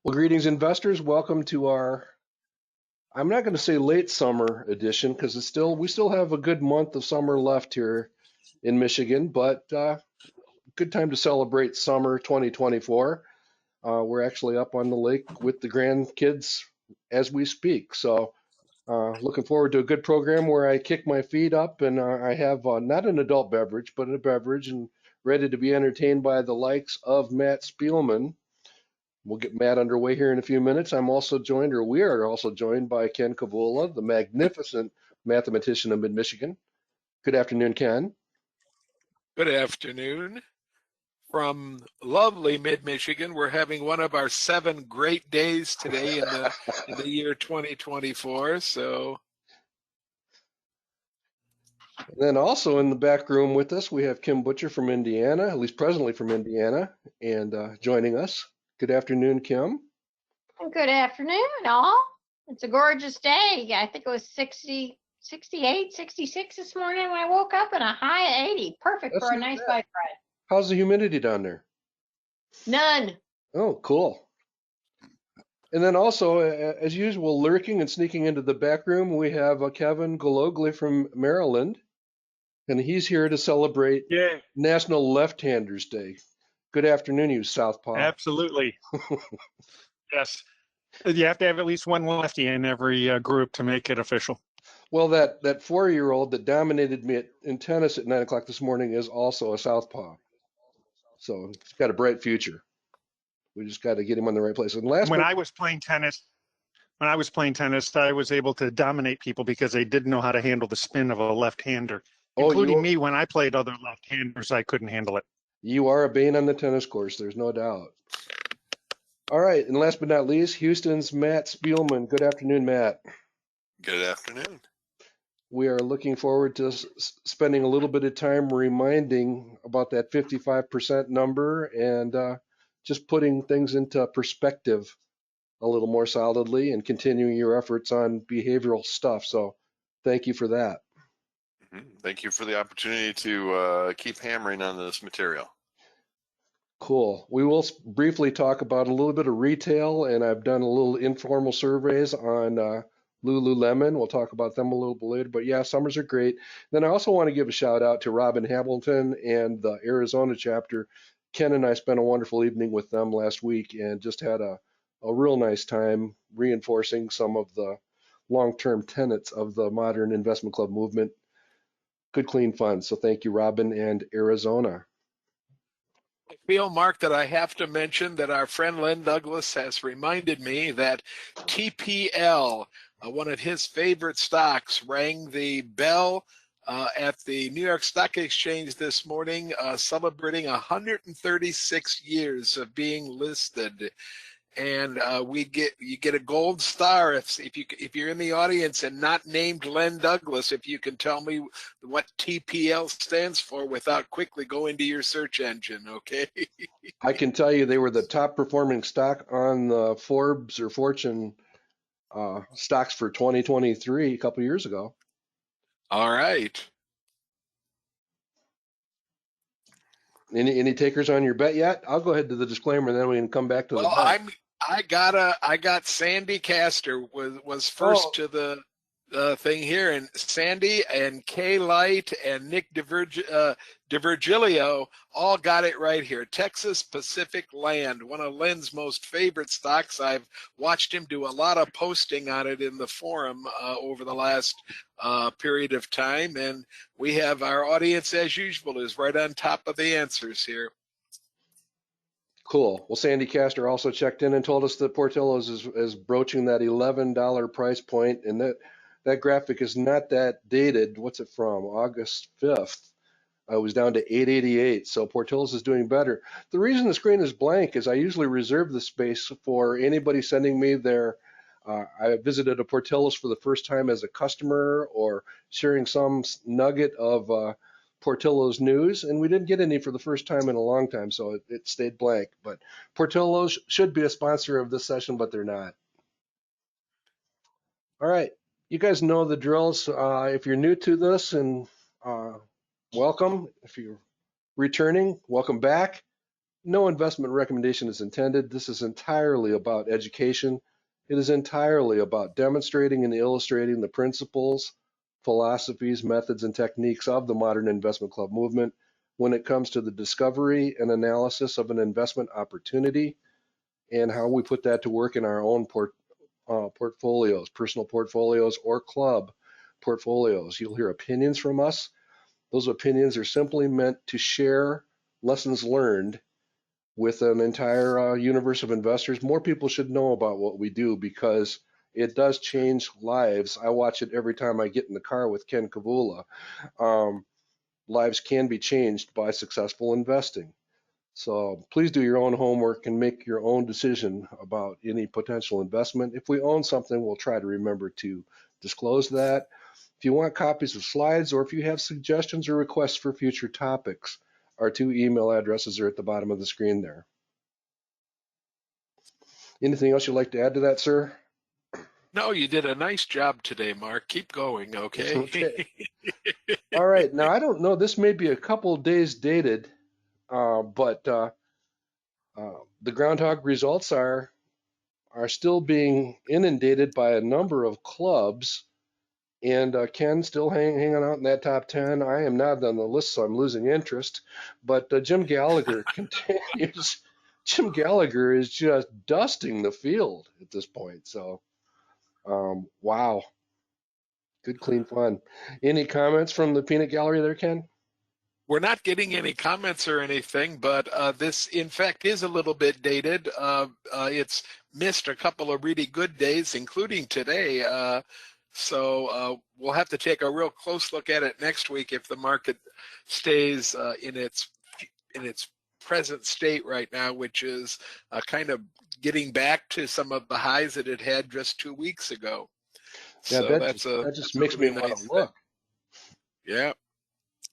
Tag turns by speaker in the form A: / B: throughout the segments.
A: Well, greetings, investors. Welcome to our, I'm not going to say late summer edition because we still have a good month of summer left here in Michigan, but good time to celebrate summer 2024. We're actually up on the lake with the grandkids as we speak. So looking forward to a good program where I kick my feet up and I have not an adult beverage, but a beverage and ready to be entertained by the likes of Matt Spielman. We'll get Matt underway here in a few minutes. We are also joined by Ken Kavola, the magnificent mathematician of Mid-Michigan. Good afternoon, Ken.
B: Good afternoon. From lovely mid-Michigan, we're having one of our 7 great days today in the year 2024. So,
A: And then also in the back room with us, we have Kim Butcher from Indiana, at least presently from Indiana, and joining us. Good afternoon, Kim.
C: Good afternoon, all. It's a gorgeous day. I think it was 60, 68, 66 this morning when I woke up, and a high of 80. Perfect for a nice bike ride.
A: How's the humidity down there?
C: None.
A: Oh, cool. And then also, as usual, lurking and sneaking into the back room, we have Kevin Gologly from Maryland, and he's here to celebrate National Left-Handers Day. Good afternoon, you Southpaw.
D: Absolutely. Yes. You have to have at least one lefty in every group to make it official.
A: Well, that 4-year-old that dominated me in tennis at 9 o'clock this morning is also a Southpaw. So he's got a bright future. We just got to get him on the right place. And
D: when I was playing tennis, I was able to dominate people because they didn't know how to handle the spin of a left-hander. Including me, when I played other left-handers, I couldn't handle it.
A: You are a bane on the tennis course, there's no doubt. All right, and last but not least, Houston's Matt Spielman. Good afternoon, Matt.
E: Good afternoon.
A: We are looking forward to spending a little bit of time reminding about that 55% number and just putting things into perspective a little more solidly and continuing your efforts on behavioral stuff. So thank you for that.
E: Thank you for the opportunity to keep hammering on this material.
A: Cool. We will briefly talk about a little bit of retail, and I've done a little informal surveys on Lululemon. We'll talk about them a little bit later, but yeah, summers are great. Then I also want to give a shout out to Robin Hamilton and the Arizona chapter. Ken and I spent a wonderful evening with them last week and just had a real nice time reinforcing some of the long-term tenets of the modern investment club movement. Good, clean fun. So thank you, Robin and Arizona.
B: I feel, Mark, that I have to mention that our friend Len Douglas has reminded me that TPL, one of his favorite stocks, rang the bell at the New York Stock Exchange this morning, celebrating 136 years of being listed. And you get a gold star if you're in the audience and not named Len Douglas, if you can tell me what TPL stands for without quickly going to your search engine, okay?
A: I can tell you they were the top performing stock on the Forbes or Fortune stocks for 2023 a couple years ago.
B: All right.
A: Any takers on your bet yet? I'll go ahead to the disclaimer, and then we can come back to the bet.
B: I got Sandy Castor was first to the thing here, and Sandy and Kay Light and Nick DiVirgilio all got it right here. Texas Pacific Land, one of Len's most favorite stocks. I've watched him do a lot of posting on it in the forum over the last period of time, and we have our audience, as usual, is right on top of the answers here.
A: Cool. Well, Sandy Castor also checked in and told us that Portillo's is broaching that $11 price point, and that graphic is not that dated. What's it from? August 5th. It was down to $8.88, so Portillo's is doing better. The reason the screen is blank is I usually reserve the space for anybody sending me their I visited a Portillo's for the first time as a customer or sharing some nugget of Portillo's news, and we didn't get any for the first time in a long time, so it stayed blank. But Portillo's should be a sponsor of this session, but they're not. All right, you guys know the drills. If you're new to this, and welcome. If you're returning, welcome back. no investment recommendation is intended. This is entirely about education. It is entirely about demonstrating and illustrating the principles, philosophies, methods, and techniques of the modern investment club movement when it comes to the discovery and analysis of an investment opportunity and how we put that to work in our own portfolios, personal portfolios, or club portfolios. You'll hear opinions from us. Those opinions are simply meant to share lessons learned with an entire universe of investors. More people should know about what we do because it does change lives. I watch it every time I get in the car with Ken Kavula. Lives can be changed by successful investing. So please do your own homework and make your own decision about any potential investment. If we own something, we'll try to remember to disclose that. If you want copies of slides or if you have suggestions or requests for future topics, our 2 email addresses are at the bottom of the screen there. Anything else you'd like to add to that, sir?
B: No, you did a nice job today, Mark. Keep going, okay?
A: Okay. All right. Now, I don't know. This may be a couple days dated, but the groundhog results are still being inundated by a number of clubs. And Ken still hanging out in that top 10. I am not on the list, so I'm losing interest. But Jim Gallagher continues. Jim Gallagher is just dusting the field at this point. So, wow. Good, clean fun. Any comments from the peanut gallery there, Ken?
B: We're not getting any comments or anything, but this, in fact, is a little bit dated. It's missed a couple of really good days, including today. So we'll have to take a real close look at it next week if the market stays in its present state right now, which is kind of getting back to some of the highs that it had just 2 weeks ago.
A: Yeah,
B: So
A: that just makes me want to look.
B: Yeah.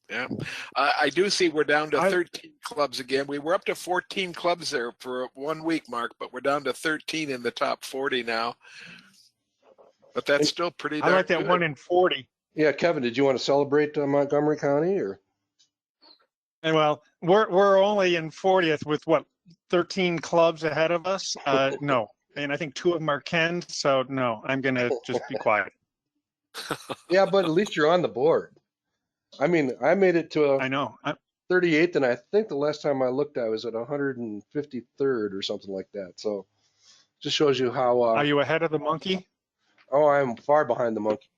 B: Yeah, I do see we're down to 13 clubs again. We were up to 14 clubs there for 1 week, Mark, but we're down to 13 in the top 40 now. But that's still pretty darn
D: I like that
B: good.
D: 1 in 40.
A: Yeah, Kevin, did you want to celebrate Montgomery County or?
D: And well, we're only in 40th with what, 13 clubs ahead of us? No, and I think 2 of them are Ken. So no, I'm gonna just be quiet.
A: Yeah, but at least you're on the board. I mean, I made it to
D: I know.
A: 38th, and I think the last time I looked, I was at 153rd or something like that. So just shows you how.
D: Are you ahead of the monkey?
A: Oh, I'm far behind the monkey.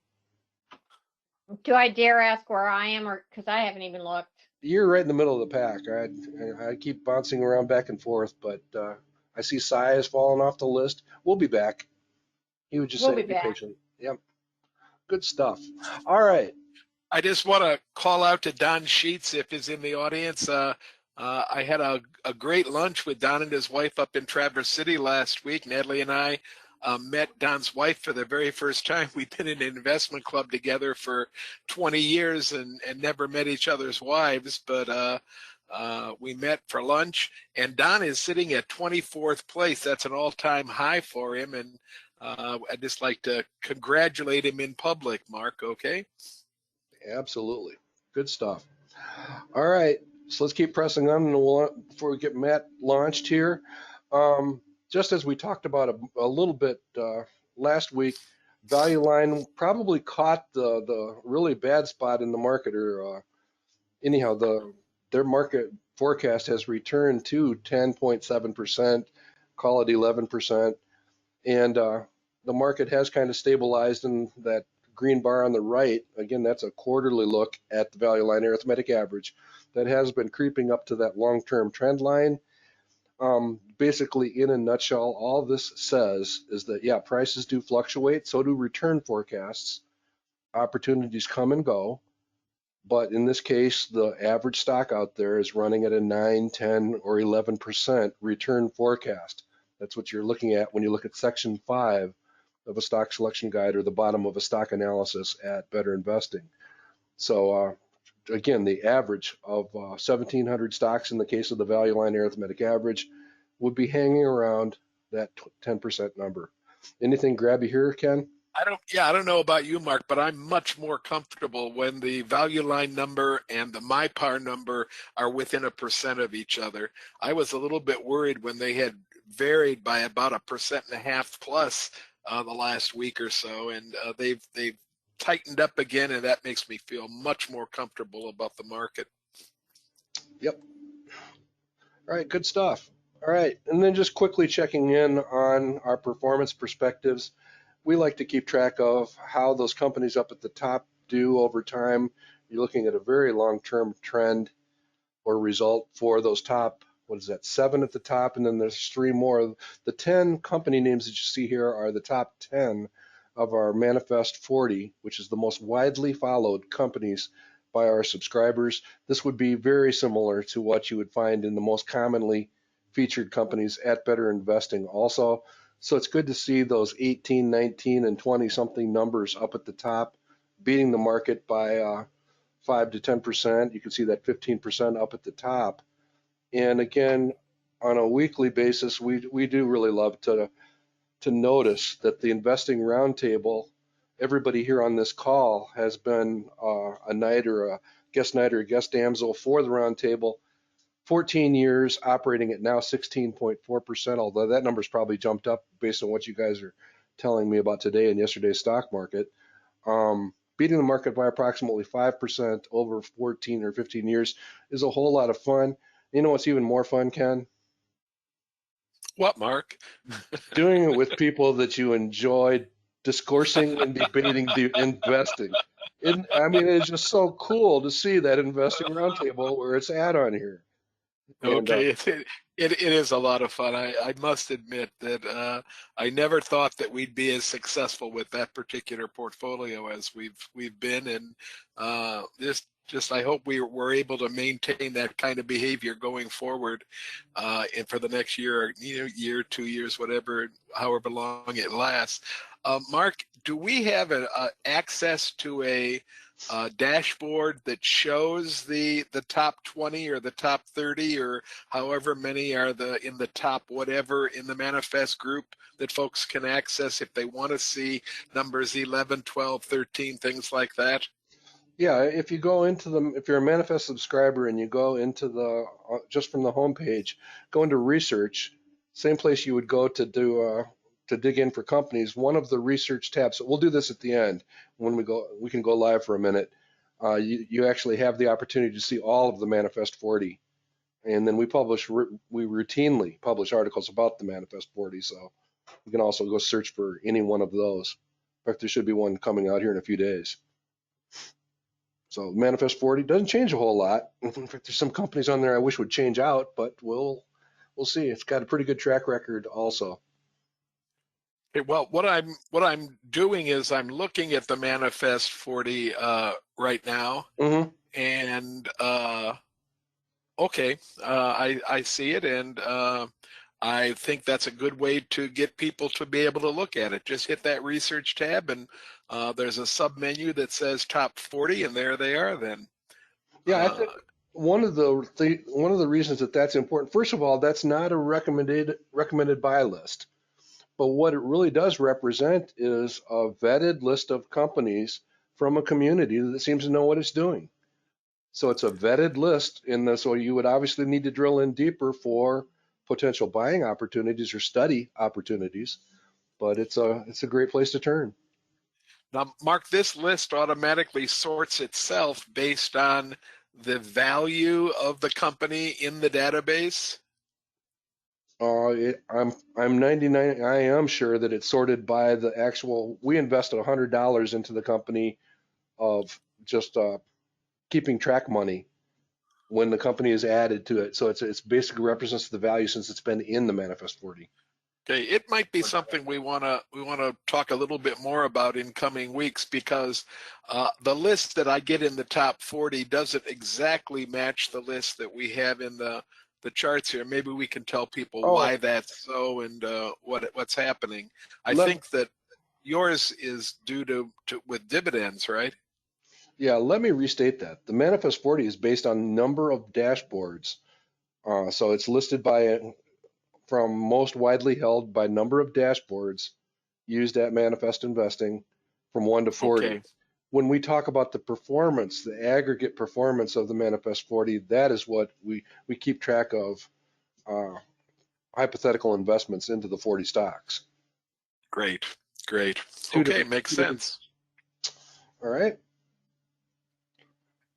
C: Do I dare ask where I am, or because I haven't even looked?
A: You're right in the middle of the pack. I keep bouncing around back and forth, but I see Cy has fallen off the list. We'll be back. He would just say, be patient. Yep. Good stuff. All right.
B: I just want to call out to Don Sheets if he's in the audience. I had a great lunch with Don and his wife up in Traverse City last week. Natalie and I met Don's wife for the very first time. We've been in an investment club together for 20 years and never met each other's wives, but we met for lunch, and Don is sitting at 24th place. That's an all-time high for him, and I'd just like to congratulate him in public, Mark, okay?
A: Absolutely. Good stuff. All right. So let's keep pressing on before we get Matt launched here. Just as we talked about a little bit last week, Value Line probably caught the really bad spot in the market, or anyhow, their market forecast has returned to 10.7%, call it 11%, and the market has kind of stabilized in that green bar on the right. Again, that's a quarterly look at the Value Line arithmetic average that has been creeping up to that long-term trend line. Basically, in a nutshell, all this says is that, yeah, prices do fluctuate, so do return forecasts. Opportunities come and go, but in this case, the average stock out there is running at a 9, 10, or 11% return forecast. That's what you're looking at when you look at Section 5 of a stock selection guide, or the bottom of a stock analysis at Better Investing. So again, the average of 1,700 stocks in the case of the Value Line arithmetic average would be hanging around that 10% number. Anything grab you here, Ken?
B: I don't know about you, Mark, but I'm much more comfortable when the value line number and the MyPar number are within 1% of each other. I was a little bit worried when they had varied by about 1.5% plus the last week or so, and they've tightened up again, and that makes me feel much more comfortable about the market.
A: Yep. All right, good stuff. All right, and then just quickly checking in on our performance perspectives. We like to keep track of how those companies up at the top do over time. You're looking at a very long-term trend or result for those top, what is that, 7 at the top, and then there's 3 more. The 10 company names that you see here are the top 10 of our Manifest 40, which is the most widely followed companies by our subscribers. This would be very similar to what you would find in the most commonly featured companies at Better Investing also. So it's good to see those 18, 19, and 20 something numbers up at the top, beating the market by 5 to 10%. You can see that 15% up at the top. And again, on a weekly basis, we do really love to notice that the investing roundtable, everybody here on this call has been a knight or a guest damsel for the roundtable. 14 years operating at now 16.4%, although that number's probably jumped up based on what you guys are telling me about today and yesterday's stock market. Beating the market by approximately 5% over 14 or 15 years is a whole lot of fun. You know what's even more fun, Ken?
B: What, Mark?
A: Doing it with people that you enjoy discoursing and debating the investing. I mean, it's just so cool to see that investing roundtable where it's at on here.
B: Okay, it is a lot of fun. I must admit that I never thought that we'd be as successful with that particular portfolio as we've been, and just I hope we're able to maintain that kind of behavior going forward, and for the next year, year, 2 years, whatever, however long it lasts. Mark, do we have access to a dashboard that shows the top 20 or the top 30 or however many are in the top whatever in the Manifest group that folks can access if they want to see numbers 11, 12, 13, things like that?
A: Yeah, if you go into if you're a Manifest subscriber and you go into just from the homepage, go into research, same place you would go to dig in for companies. One of the research tabs, we'll do this at the end when we can go live for a minute. You actually have the opportunity to see all of the Manifest 40, and then we routinely publish articles about the Manifest 40. So you can also go search for any one of those. In fact, there should be one coming out here in a few days. So Manifest 40 doesn't change a whole lot. In fact, there's some companies on there I wish would change out, but we'll see. It's got a pretty good track record also.
B: Okay, well, what I'm doing is I'm looking at the Manifest 40 right now,
A: Mm-hmm.
B: and okay, I see it, and I think that's a good way to get people to be able to look at it. Just hit that research tab, and there's a sub menu that says top 40, and there they are. Then,
A: yeah, I think one of the reasons that's important. First of all, that's not a recommended buy list, but what it really does represent is a vetted list of companies from a community that seems to know what it's doing. So it's a vetted list, so you would obviously need to drill in deeper for potential buying opportunities or study opportunities, but it's a great place to turn.
B: now, Mark, this list automatically sorts itself based on the value of the company in the database.
A: I'm 99. I am sure that it's sorted by the actual. We invested $100 into the company of just keeping track money when the company is added to it. So it's basically represents the value since it's been in the Manifest 40.
B: Okay, it might be something we want to talk a little bit more about in coming weeks, because the list that I get in the top 40 doesn't exactly match the list that we have in the charts here. Maybe we can tell people why that's so and what's happening. I think that yours is due to with dividends, right?
A: Yeah, let me restate that. The Manifest 40 is based on number of dashboards. So it's listed from most widely held by number of dashboards used at Manifest Investing from 1 to 40.
B: Okay.
A: When we talk about the performance, the aggregate performance of the Manifest 40, that is what we keep track of hypothetical investments into the 40 stocks.
B: Great. Great.
A: Two
B: Okay,
A: different-
B: makes
A: two different-
B: sense.
A: All right.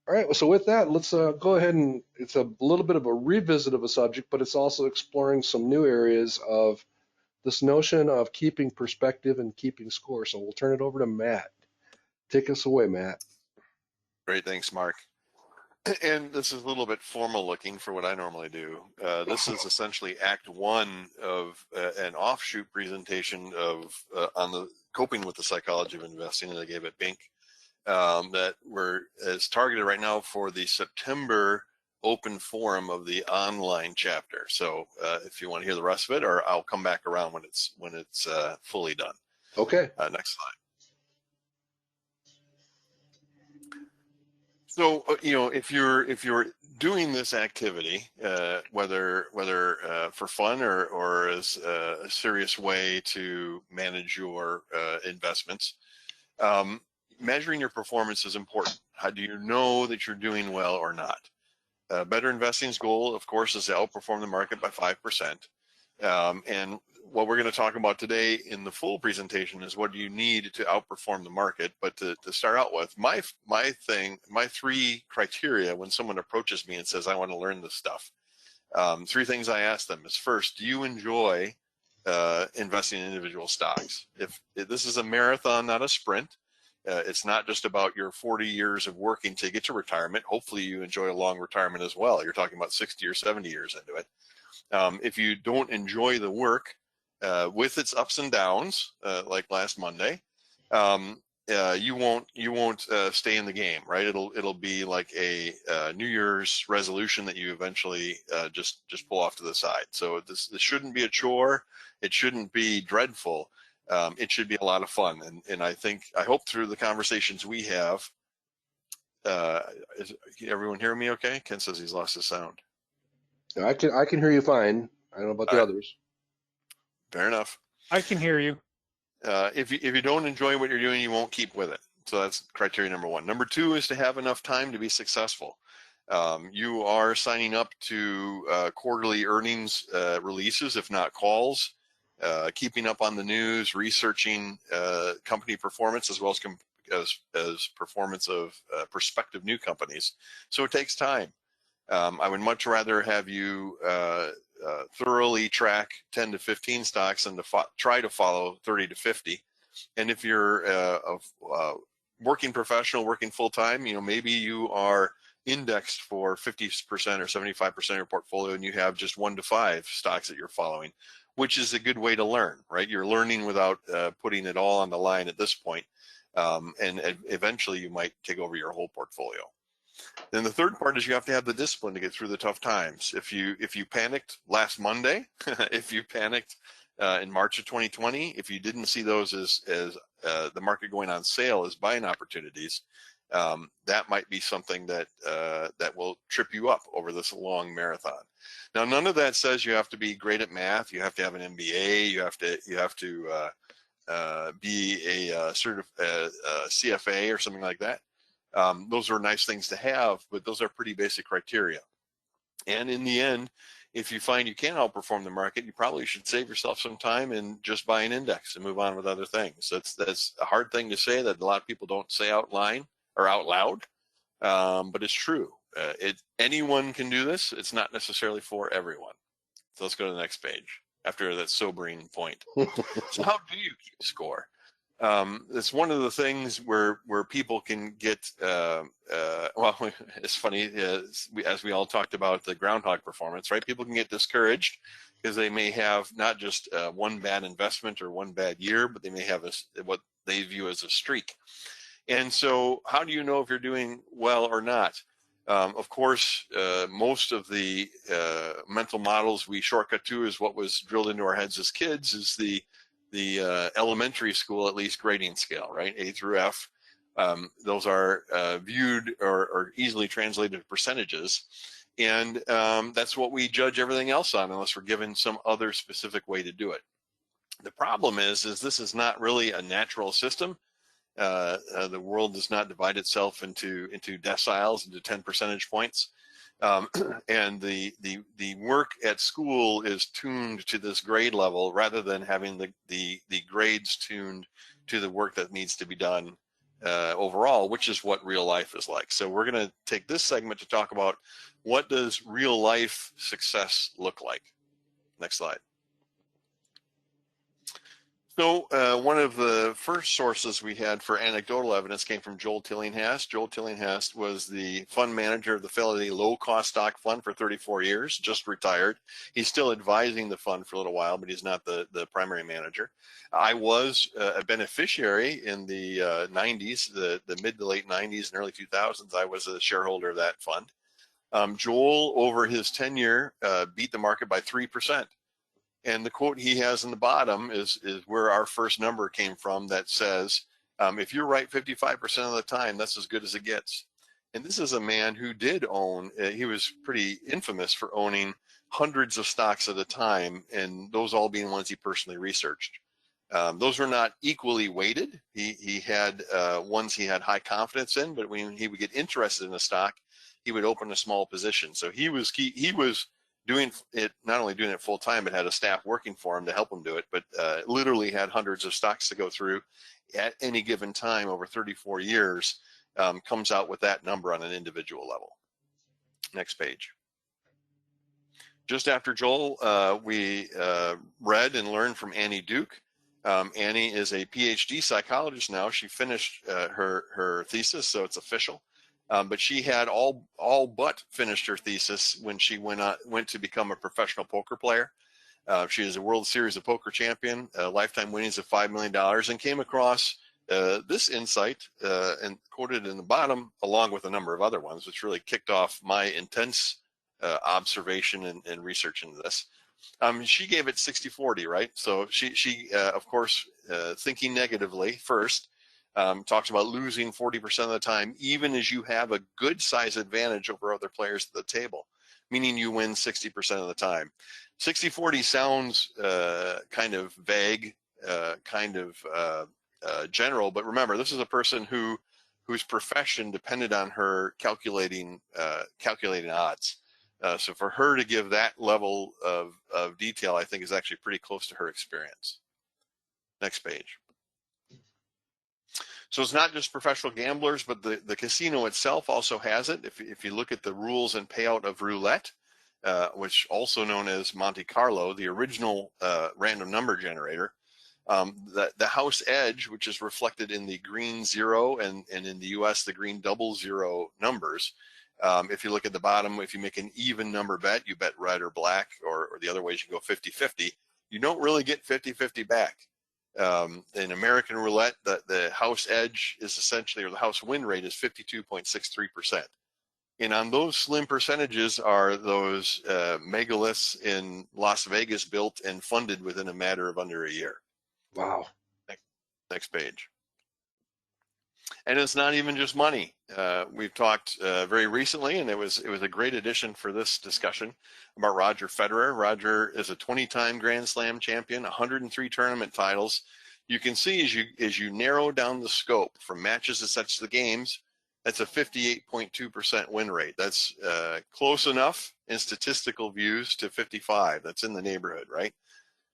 A: All right, so with that, let's go ahead and it's a little bit of a revisit of a subject, but it's also exploring some new areas of this notion of keeping perspective and keeping score. So we'll turn it over to Matt. Take us away, Matt.
E: Great, thanks, Mark. And this is a little bit formal looking for what I normally do. This is essentially Act 1 of an offshoot presentation of on the coping with the psychology of investing that I gave at Bink. That is targeted right now for the September open forum of the online chapter. So if you want to hear the rest of it, or I'll come back around when it's fully done.
A: Okay.
E: Next slide. So if you're doing this activity, whether for fun or as a serious way to manage your investments. Measuring your performance is important. How do you know that you're doing well or not? Better Investing's goal, of course, is to outperform the market by 5%. And what we're going to talk about today in the full presentation is what do you need to outperform the market. But to start out with, my 3 criteria when someone approaches me and says, I want to learn this stuff. 3 things I ask them is, first, do you enjoy investing in individual stocks? If this is a marathon, not a sprint. It's not just about your 40 years of working to get to retirement. Hopefully you enjoy a long retirement as well. You're talking about 60 or 70 years into it. If you don't enjoy the work with its ups and downs, like last Monday, you won't stay in the game, right? It'll be like a New Year's resolution that you eventually just pull off to the side. So this shouldn't be a chore. It shouldn't be dreadful. It should be a lot of fun, and I hope through the conversations we have, is everyone hearing me okay? Ken says he's lost his sound.
A: I can hear you fine. I don't know about the others.
E: Fair enough.
D: I can hear you.
E: If you don't enjoy what you're doing, you won't keep with it. So that's criteria number 1. Number 2 is to have enough time to be successful. You are signing up to quarterly earnings releases, if not calls. Keeping up on the news, researching company performance as well as performance of prospective new companies. So it takes time. I would much rather have you thoroughly track 10 to 15 stocks than to try to follow 30 to 50. And if you're a working professional, working full time, maybe you are indexed for 50% or 75% of your portfolio, and you have just 1 to 5 stocks that you're following, which is a good way to learn, right? You're learning without putting it all on the line at this point. And eventually you might take over your whole portfolio. Then the third part is you have to have the discipline to get through the tough times. If you panicked last Monday, if you panicked in March of 2020, if you didn't see those as the market going on sale as buying opportunities, that might be something that will trip you up over this long marathon. Now, none of that says you have to be great at math. You have to have an MBA. You have to be a CFA or something like that. Those are nice things to have, but those are pretty basic criteria. And in the end, if you find you can't outperform the market, you probably should save yourself some time and just buy an index and move on with other things. That's a hard thing to say that a lot of people don't say out loud, but it's true. Anyone can do this. It's not necessarily for everyone. So let's go to the next page after that sobering point. So how do you keep score? It's one of the things where people can get, well, it's funny, as we all talked about the groundhog performance, right? People can get discouraged because they may have not just one bad investment or one bad year, but they may have what they view as a streak. And so how do you know if you're doing well or not? Of course, most of the mental models we shortcut to is what was drilled into our heads as kids is the elementary school, at least, grading scale, right? A through F. Those are viewed or easily translated to percentages. And that's what we judge everything else on unless we're given some other specific way to do it. The problem is this is not really a natural system. The world does not divide itself into deciles, into 10 percentage points. And the work at school is tuned to this grade level rather than having the grades tuned to the work that needs to be done overall, which is what real life is like. So we're going to take this segment to talk about what does real life success look like. Next slide. So one of the first sources we had for anecdotal evidence came from Joel Tillinghast. Joel Tillinghast was the fund manager of the Fidelity Low Cost Stock Fund for 34 years, just retired. He's still advising the fund for a little while, but he's not the primary manager. I was a beneficiary in the 90s, the mid to late 90s and early 2000s. I was a shareholder of that fund. Joel, over his tenure, beat the market by 3%. And the quote he has in the bottom is where our first number came from that says, if you're right 55% of the time, that's as good as it gets. And this is a man who did own, he was pretty infamous for owning hundreds of stocks at a time, and those all being ones he personally researched. Those were not equally weighted. He had ones he had high confidence in, but when he would get interested in a stock, he would open a small position. So he was doing it, not only doing it full time, but had a staff working for him to help him do it, but literally had hundreds of stocks to go through at any given time over 34 years, comes out with that number on an individual level. Next page. Just after Joel, we read and learned from Annie Duke. Annie is a PhD psychologist now. She finished her thesis, so it's official. But she had all but finished her thesis when she went to become a professional poker player. She is a World Series of Poker champion, lifetime winnings of $5 million, and came across this insight and quoted in the bottom, along with a number of other ones, which really kicked off my intense observation and research into this. She gave it 60-40, right? So she of course, thinking negatively first, talks about losing 40% of the time, even as you have a good size advantage over other players at the table, meaning you win 60% of the time. 60-40 sounds kind of vague, kind of general, but remember, this is a person whose profession depended on her calculating odds. So for her to give that level of detail, I think is actually pretty close to her experience. Next page. So it's not just professional gamblers, but the casino itself also has it. If you look at the rules and payout of roulette, which also known as Monte Carlo, the original random number generator, the house edge, which is reflected in the green 0 and in the US, the green 00 numbers. If you look at the bottom, if you make an even number bet, you bet red or black, or the other ways you go 50-50, you don't really get 50-50 back. In American roulette, the house edge is essentially, or the house win rate is 52.63%. And on those slim percentages are those megaliths in Las Vegas built and funded within a matter of under a year.
A: Wow.
E: Next page. And it's not even just money. We've talked very recently, and it was a great addition for this discussion, about Roger Federer. Roger is a 20-time Grand Slam champion, 103 tournament titles. You can see as you narrow down the scope from matches as such to the games, that's a 58.2% win rate. That's close enough in statistical views to 55. That's in the neighborhood, right?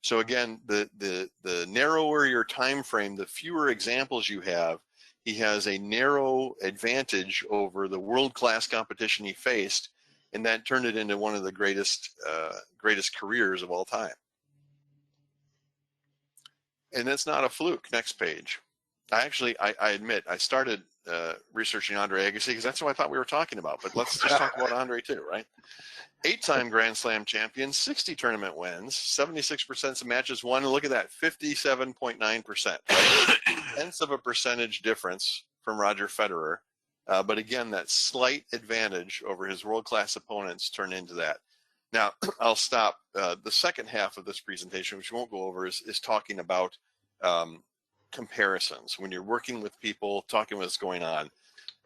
E: So again, the narrower your time frame, the fewer examples you have. He has a narrow advantage over the world-class competition he faced, and that turned it into one of the greatest careers of all time. And that's not a fluke. Next page. I admit, I started researching Andre Agassi because that's what I thought we were talking about, but let's just talk about Andre too, right? 8-time Grand Slam champion, 60 tournament wins, 76% of matches won, and look at that, 57.9%. Right? Tenths of a percentage difference from Roger Federer, but again, that slight advantage over his world-class opponents turned into that. Now, I'll stop. The second half of this presentation, which we won't go over, is talking about comparisons. When you're working with people, talking what's going on.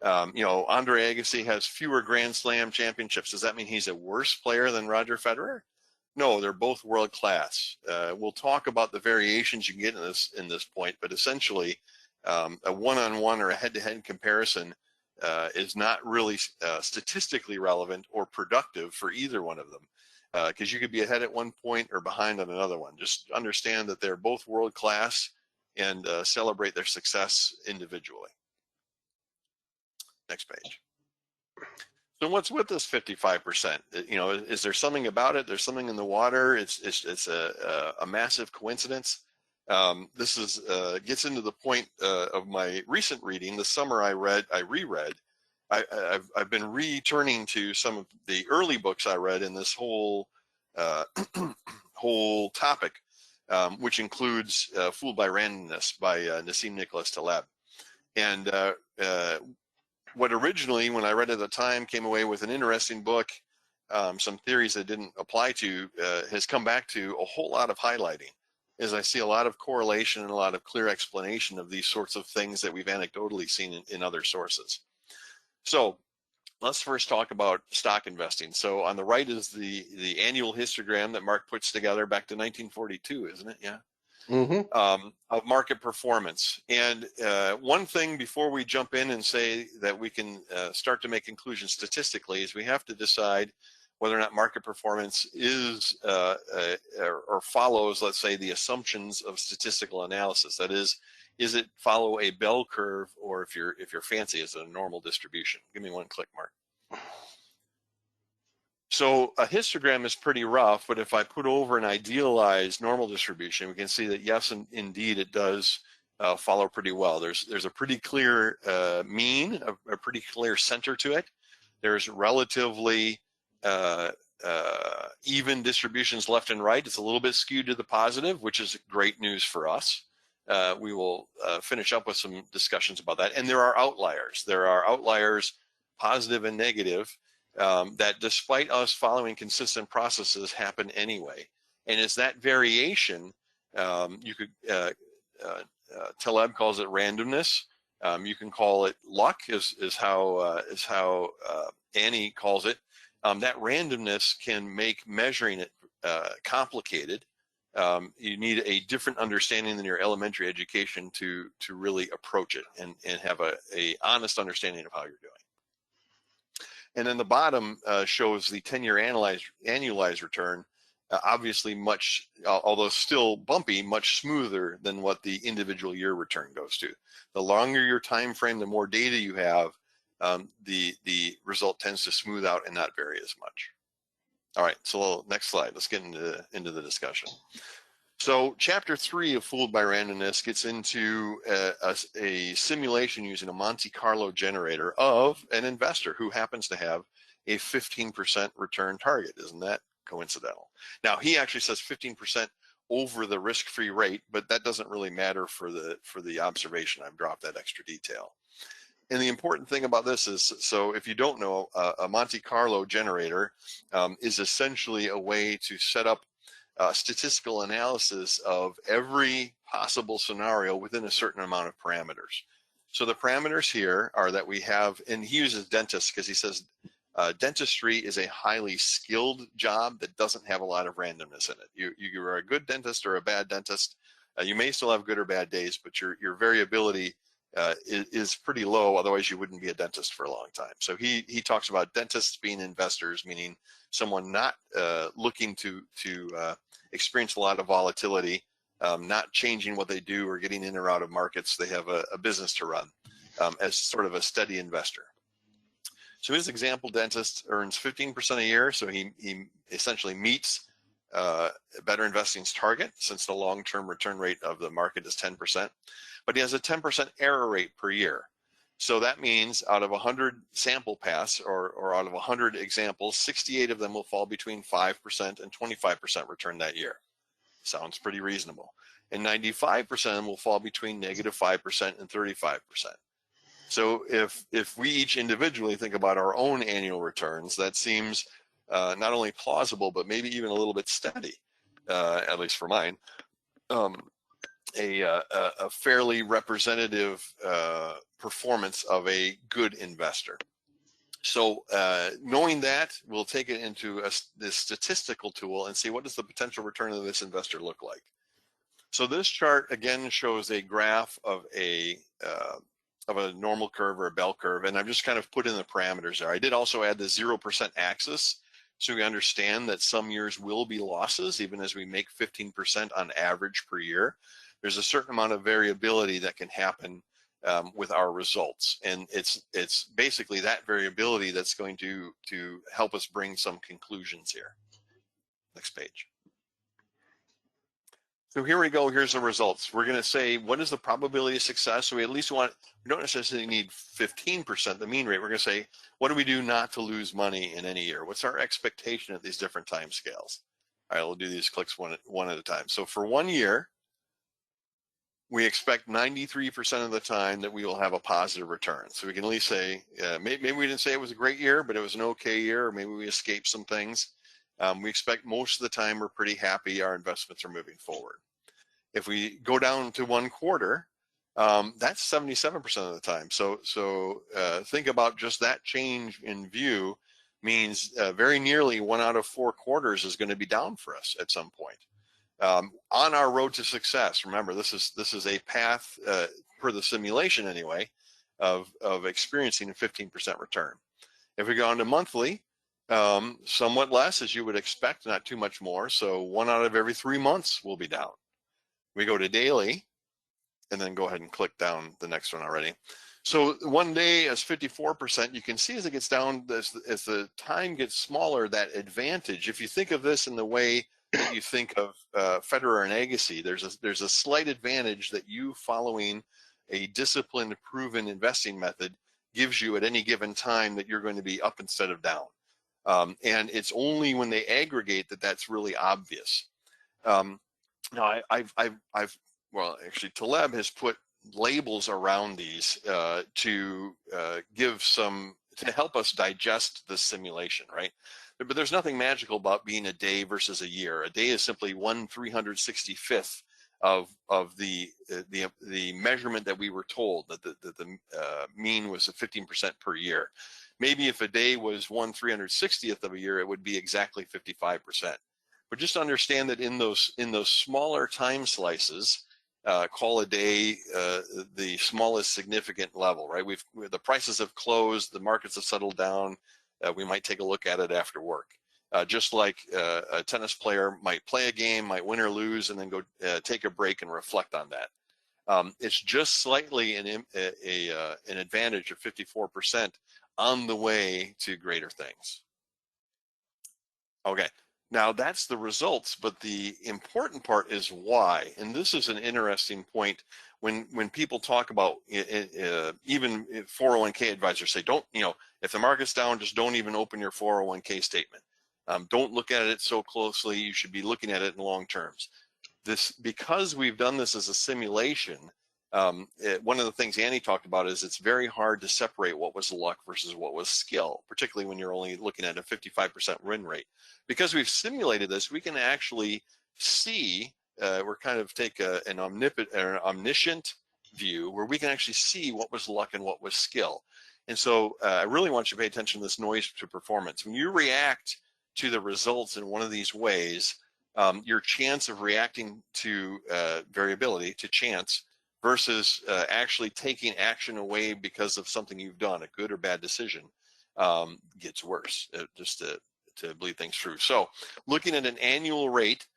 E: Andre Agassi has fewer Grand Slam championships. Does that mean he's a worse player than Roger Federer? No, they're both world class. We'll talk about the variations you can get in this point, but essentially, a one-on-one or a head-to-head comparison is not really statistically relevant or productive for either one of them, because you could be ahead at one point or behind on another one. Just understand that they're both world class and celebrate their success individually. Next page. So what's with this 55%? You know, is there something about it? There's something in the water. It's a massive coincidence. This is gets into the point of my recent reading. The summer I reread. I've been returning to some of the early books I read in this whole whole topic, which includes "Fooled by Randomness" by Nassim Nicholas Taleb, and what originally, when I read it at the time, came away with an interesting book, some theories that didn't apply to, has come back to a whole lot of highlighting, as I see a lot of correlation and a lot of clear explanation of these sorts of things that we've anecdotally seen in other sources. So let's first talk about stock investing. So on the right is the annual histogram that Mark puts together back to 1942, isn't it? Yeah. Of market performance. And one thing before we jump in and say that we can start to make conclusions statistically is we have to decide whether or not market performance is or follows, let's say, the assumptions of statistical analysis. That is it follow a bell curve, or if you're fancy, is it a normal distribution? Give me one click, Mark. So a histogram is pretty rough, but if I put over an idealized normal distribution, we can see that yes, indeed, it does follow pretty well. There's a pretty clear mean, a pretty clear center to it. There's relatively even distributions left and right. It's a little bit skewed to the positive, which is great news for us. We will finish up with some discussions about that. And there are outliers. There are outliers, positive and negative, that despite us following consistent processes happen anyway. And it's that variation, you could, Taleb calls it randomness. You can call it luck, is how Annie calls it. That randomness can make measuring it complicated. You need a different understanding than your elementary education to really approach it and have a honest understanding of how you're doing. And then the bottom shows the 10-year annualized return, obviously much, although still bumpy, much smoother than what the individual year return goes to. The longer your time frame, the more data you have, the result tends to smooth out and not vary as much. All right, so next slide. Let's get into the discussion. So chapter 3 of Fooled by Randomness gets into a simulation using a Monte Carlo generator of an investor who happens to have a 15% return target. Isn't that coincidental? Now, he actually says 15% over the risk-free rate, but that doesn't really matter for the observation. I've dropped that extra detail. And the important thing about this is, so if you don't know, a Monte Carlo generator is essentially a way to set up statistical analysis of every possible scenario within a certain amount of parameters. So the parameters here are that we have, and he uses dentists because he says dentistry is a highly skilled job that doesn't have a lot of randomness in it. You are a good dentist or a bad dentist. You may still have good or bad days, but your variability is pretty low. Otherwise, you wouldn't be a dentist for a long time. So he talks about dentists being investors, meaning someone not looking to experience a lot of volatility, not changing what they do or getting in or out of markets. They have a business to run as sort of a steady investor. So his example dentist earns 15% a year. So he essentially meets Better Investing's target, since the long-term return rate of the market is 10%. But he has a 10% error rate per year. So that means out of 100 sample paths, or out of 100 examples, 68 of them will fall between 5% and 25% return that year. Sounds pretty reasonable. And 95% of them will fall between -5% and 35%. So if we each individually think about our own annual returns, that seems not only plausible, but maybe even a little bit steady, at least for mine. A fairly representative performance of a good investor. So knowing that, we'll take it into this statistical tool and see what does the potential return of this investor look like. So this chart again shows a graph of a normal curve or a bell curve, and I've just kind of put in the parameters there. I did also add the 0% axis, so we understand that some years will be losses, even as we make 15% on average per year. There's a certain amount of variability that can happen with our results, and it's basically that variability that's going to help us bring some conclusions here. Next page. So here we go. Here's the results. We're going to say, what is the probability of success? So we at least we don't necessarily need 15%, the mean rate. We're going to say, what do we do not to lose money in any year? What's our expectation at these different time scales? All right, we'll do these clicks one at a time. So for 1 year, we expect 93% of the time that we will have a positive return. So we can at least say, maybe we didn't say it was a great year, but it was an okay year, or maybe we escaped some things. We expect most of the time we're pretty happy our investments are moving forward. If we go down to 1 quarter, that's 77% of the time. So think about just that change in view means very nearly 1 out of 4 quarters is going to be down for us at some point. On our road to success, remember this is a path per the simulation anyway of experiencing a 15% return. If we go on to monthly, somewhat less as you would expect, not too much more. So 1 out of every 3 months will be down. We go to daily, and then go ahead and click down the next one already. So 1 day is 54%. You can see as it gets down, as the time gets smaller, that advantage. If you think of this in the way that you think of Federer and Agassi, there's a slight advantage that you following a disciplined, proven investing method gives you at any given time that you're going to be up instead of down. And it's only when they aggregate that that's really obvious. Now, well, actually, Taleb has put labels around these to help us digest the simulation, right? But there's nothing magical about being a day versus a year. A day is simply 1/365th of the measurement that we were told that the mean was a 15% per year. Maybe if a day was 1/360th of a year, it would be exactly 55%. But just understand that in those smaller time slices, call a day the smallest significant level, right? The prices have closed, the markets have settled down. We might take a look at it after work. Just like a tennis player might play a game, might win or lose, and then go take a break and reflect on that. It's just slightly an advantage of 54% on the way to greater things. Okay. Now that's the results, but the important part is why. And this is an interesting point when people talk about even 401k advisors say, don't, if the market's down, just don't even open your 401k statement. Don't look at it so closely. You should be looking at it in long terms. Because we've done this as a simulation, one of the things Annie talked about is it's very hard to separate what was luck versus what was skill, particularly when you're only looking at a 55% win rate. Because we've simulated this, we can actually see, we're kind of take an omniscient view where we can actually see what was luck and what was skill. And so I really want you to pay attention to this noise to performance. When you react to the results in one of these ways, your chance of reacting to variability, to chance, versus actually taking action away because of something you've done, a good or bad decision, gets worse, just to bleed things through. So looking at an annual rate,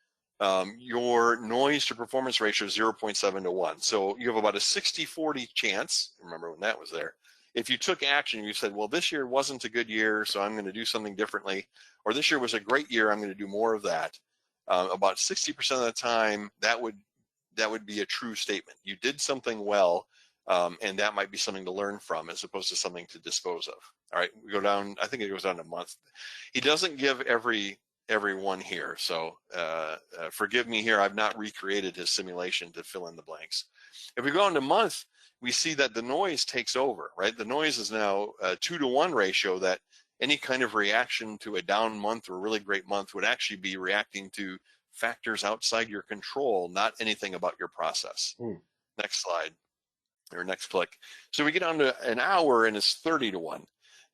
E: your noise to performance ratio is 0.7 to 1. So you have about a 60-40 chance, remember when that was there, if you took action, you said, well, this year wasn't a good year, so I'm going to do something differently, or this year was a great year, I'm going to do more of that. About 60% of the time, that would be a true statement. You did something well, and that might be something to learn from as opposed to something to dispose of. All right, we go down, I think it goes down a month. He doesn't give every one here, so forgive me here, I've not recreated his simulation to fill in the blanks. If we go into month, we see that the noise takes over, right? The noise is now a 2-to-1 ratio that any kind of reaction to a down month or a really great month would actually be reacting to factors outside your control, not anything about your process. Next slide, or next click. So we get on to an hour and it's 30-to-1.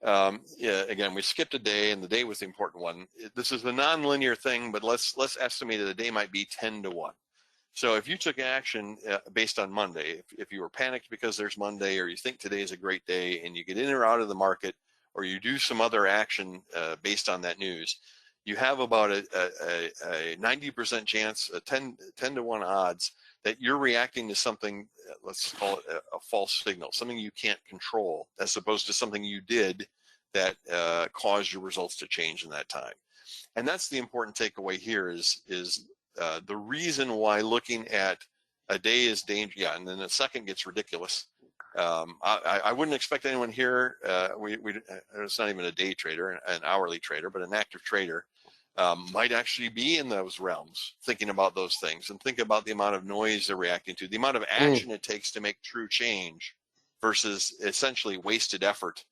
E: Yeah, again, we skipped a day, and the day was the important one. This is a non-linear thing, but let's estimate that the day might be 10 to 1. So if you took action based on Monday, if you were panicked because there's Monday, or you think today is a great day, and you get in or out of the market, or you do some other action based on that news, you have about a 90% chance, a 10 to 1 odds that you're reacting to something, let's call it a false signal, something you can't control, as opposed to something you did that caused your results to change in that time. And that's the important takeaway here is the reason why looking at a day is dangerous. Yeah, and then a second gets ridiculous. I wouldn't expect anyone here, it's not even a day trader, an hourly trader, but an active trader might actually be in those realms, thinking about those things and think about the amount of noise they're reacting to, the amount of action it takes to make true change versus essentially wasted effort,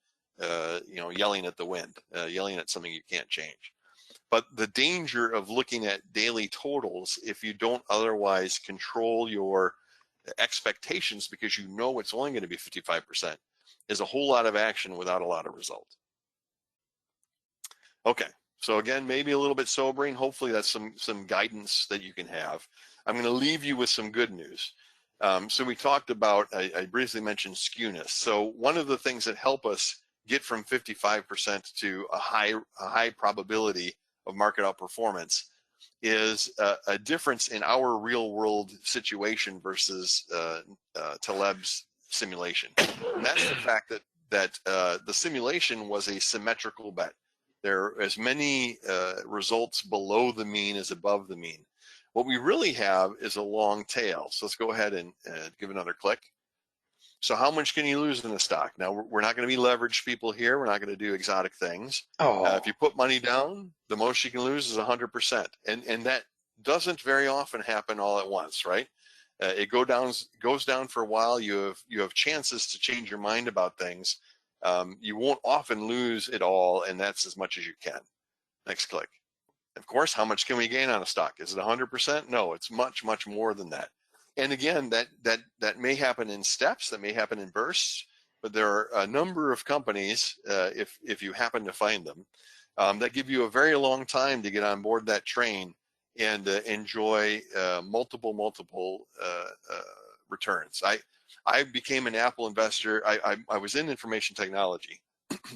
E: yelling at the wind, yelling at something you can't change. But the danger of looking at daily totals, if you don't otherwise control your expectations because you know it's only going to be 55%, is a whole lot of action without a lot of result. Okay, so again, maybe a little bit sobering. Hopefully that's some guidance that you can have. I'm going to leave you with some good news. So we talked about, I briefly mentioned skewness. So one of the things that help us get from 55% to a high probability of market outperformance is a difference in our real world situation versus Taleb's simulation. And that's the fact that the simulation was a symmetrical bet. There are as many results below the mean as above the mean. What we really have is a long tail. So let's go ahead and give another click. So how much can you lose in a stock? Now, we're not going to be leveraged people here. We're not going to do exotic things. If you put money down, the most you can lose is 100%. And that doesn't very often happen all at once, right? It goes down for a while. You have chances to change your mind about things. You won't often lose it all, and that's as much as you can. Next click. Of course, how much can we gain on a stock? Is it 100%? No, it's much, much more than that. And again, that may happen in steps, that may happen in bursts, but there are a number of companies, if you happen to find them, that give you a very long time to get on board that train and enjoy multiple returns. I became an Apple investor. I was in information technology,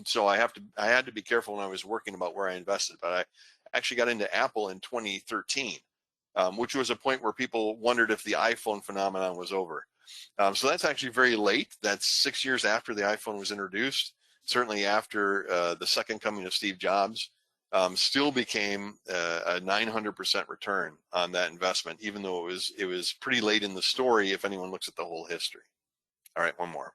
E: so I had to be careful when I was working about where I invested. But I actually got into Apple in 2013. Which was a point where people wondered if the iPhone phenomenon was over. So that's actually very late. That's 6 years after the iPhone was introduced, certainly after the second coming of Steve Jobs, still became a 900% return on that investment, even though it was pretty late in the story if anyone looks at the whole history. All right, one more.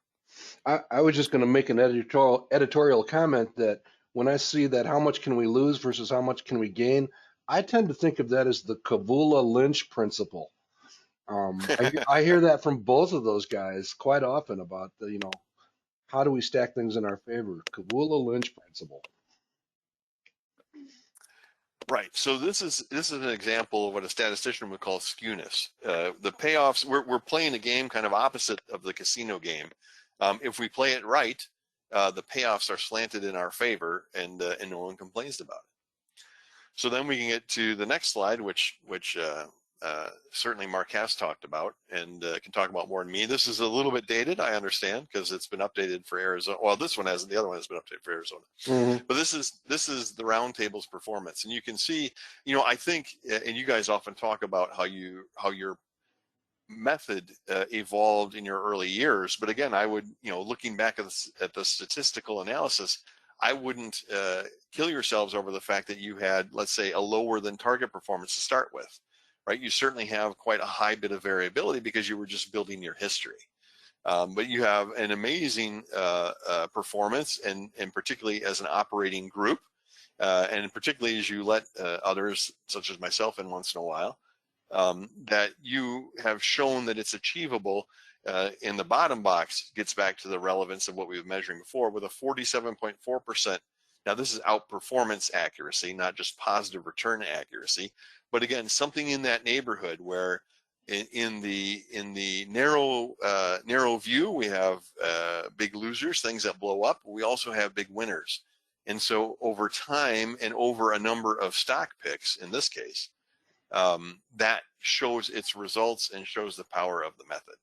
A: I was just going to make an editorial comment that when I see that how much can we lose versus how much can we gain, I tend to think of that as the Kavula-Lynch principle. I hear that from both of those guys quite often about how do we stack things in our favor? Kavula-Lynch principle.
E: Right. So this is an example of what a statistician would call skewness. The payoffs, we're playing a game kind of opposite of the casino game. If we play it right, the payoffs are slanted in our favor, and no one complains about it. So then we can get to the next slide, which certainly Mark has talked about and can talk about more than me. This is a little bit dated, I understand, because it's been updated for Arizona. Well, this one hasn't. The other one has been updated for Arizona. Mm-hmm. But this is the roundtable's performance, and you can see, I think, and you guys often talk about how your method evolved in your early years. But again, I would, looking back at the statistical analysis, I wouldn't kill yourselves over the fact that you had, let's say, a lower than target performance to start with, right? You certainly have quite a high bit of variability because you were just building your history. But you have an amazing performance, and particularly as an operating group, and particularly as you let others, such as myself, in once in a while, that you have shown that it's achievable. In the bottom box gets back to the relevance of what we were measuring before with a 47.4%. Now this is outperformance accuracy, not just positive return accuracy, but again, something in that neighborhood where in the narrow view, we have big losers, things that blow up. We also have big winners. And so over time and over a number of stock picks, in this case, that shows its results and shows the power of the method.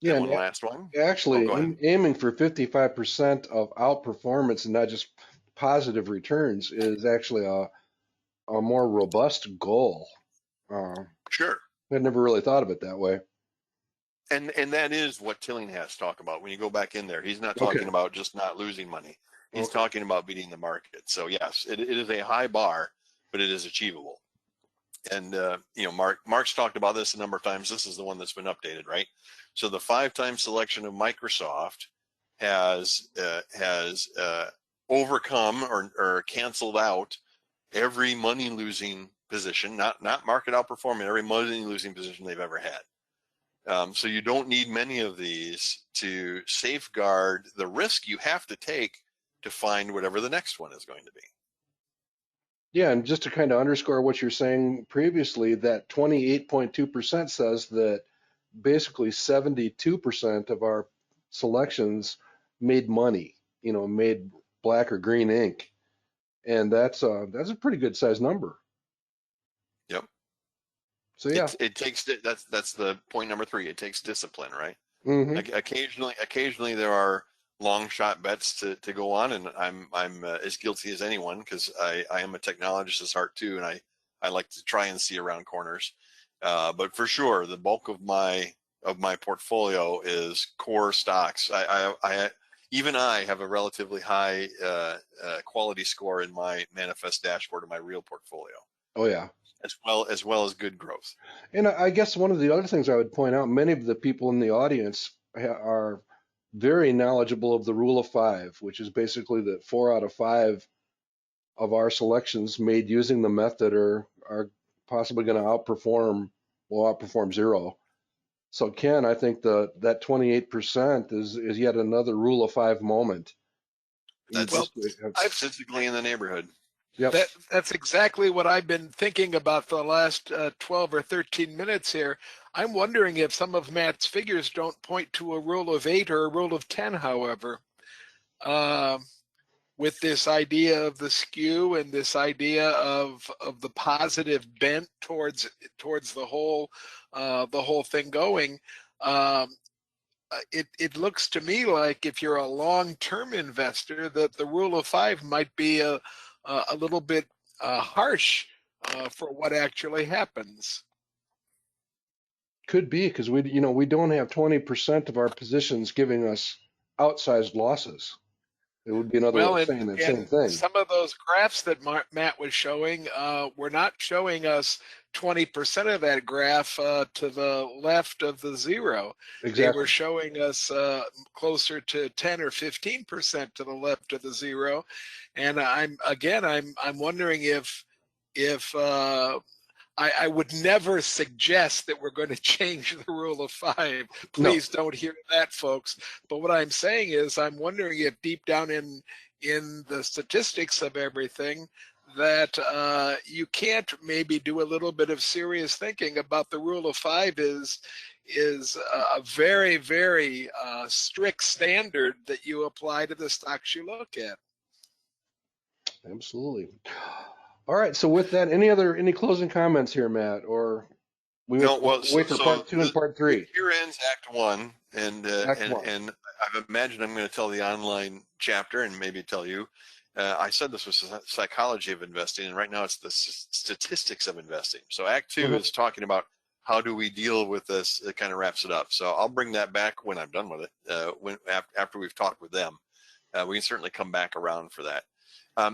A: Yeah,
E: and one last one.
A: Actually, aiming for 55% of outperformance and not just positive returns is actually a more robust goal.
E: Sure.
A: I'd never really thought of it that way.
E: And that is what Tillinghast talk about. When you go back in there, he's not talking about just not losing money. He's talking about beating the market. So yes, it is a high bar, but it is achievable. And Mark's talked about this a number of times. This is the one that's been updated, right? So the 5-time selection of Microsoft has overcome or canceled out every money losing position, not market outperforming, every money losing position they've ever had. So you don't need many of these to safeguard the risk you have to take to find whatever the next one is going to be.
A: Yeah, and just to kind of underscore what you're saying previously, that 28.2% says that basically 72% of our selections made money, made black or green ink. And that's a pretty good size number.
E: Yep.
A: So yeah,
E: it takes that's the point number 3. It takes discipline, right?
A: Mm-hmm.
E: Occasionally there are long shot bets to go on, and I'm as guilty as anyone because I am a technologist at heart too, and I like to try and see around corners. But for sure, the bulk of my portfolio is core stocks. I have a relatively high quality score in my manifest dashboard of my real portfolio.
A: Oh yeah.
E: As well as good growth.
A: And I guess one of the other things I would point out, many of the people in the audience are very knowledgeable of the rule of 5, which is basically that 4 out of 5 of our selections made using the method are possibly going to outperform 0. So Ken, I think that 28% is yet another rule of 5 moment.
E: That's statistically in the neighborhood.
A: Yep.
B: That's exactly what I've been thinking about for the last 12 or 13 minutes here. I'm wondering if some of Matt's figures don't point to a rule of 8 or a rule of 10, however, with this idea of the skew and this idea of the positive bent towards the whole thing going. It looks to me like if you're a long-term investor, that the rule of 5 might be a little bit harsh for what actually happens.
A: Could be because we don't have 20% of our positions giving us outsized losses. It would be another way of saying the same thing.
B: Some of those graphs that Matt was showing were not showing us 20% of that graph to the left of the 0.
A: Exactly.
B: They were showing us closer to 10 or 15% to the left of the 0. And I'm wondering if I would never suggest that we're going to change the rule of 5. Please don't hear that, folks. But what I'm saying is I'm wondering if deep down in the statistics of everything that you can't maybe do a little bit of serious thinking about the rule of 5 is a very, very strict standard that you apply to the stocks you look at.
A: Absolutely. All right. So with that, any closing comments here, Matt, or wait for part 2 and part 3?
E: Here ends Act 1, and I've imagined I'm going to tell the online chapter and maybe tell you. I said this was the psychology of investing, and right now it's the statistics of investing. So Act 2 is talking about how do we deal with this. It kind of wraps it up. So I'll bring that back when I'm done with it. After we've talked with them, we can certainly come back around for that.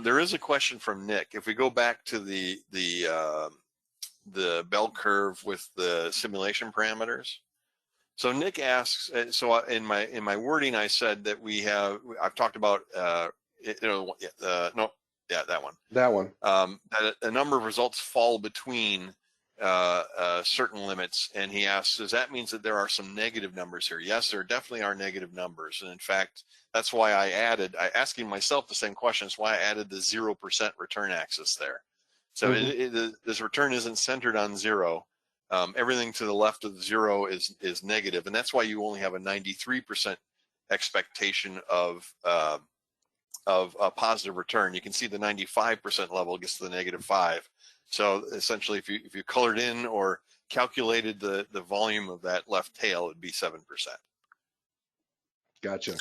E: There is a question from Nick. If we go back to the bell curve with the simulation parameters. So Nick asks. So in my wording, I said that I've talked about that one.
A: That one.
E: That a number of results fall between certain limits, and he asks, does that mean that there are some negative numbers here? Yes, there definitely are negative numbers, and in fact, that's why asking myself the same question is why I added the 0% return axis there. So this return isn't centered on 0. Everything to the left of the zero is negative, and that's why you only have a 93% expectation of a positive return. You can see the 95% level gets to the -5. So essentially, if you colored in or calculated the volume of that left tail, it'd be 7%.
A: Gotcha.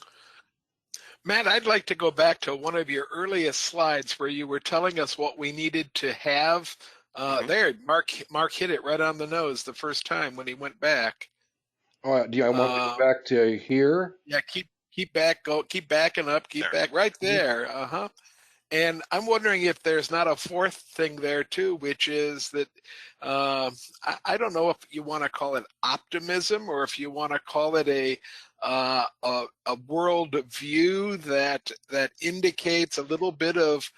B: Matt, I'd like to go back to one of your earliest slides where you were telling us what we needed to have. There, Mark hit it right on the nose the first time when he went back.
A: Oh, do I want to go back to here?
B: Yeah, keep backing up, keep back right there. And I'm wondering if there's not a fourth thing there too, which is that I don't know if you want to call it optimism or if you want to call it a world view that indicates a little bit of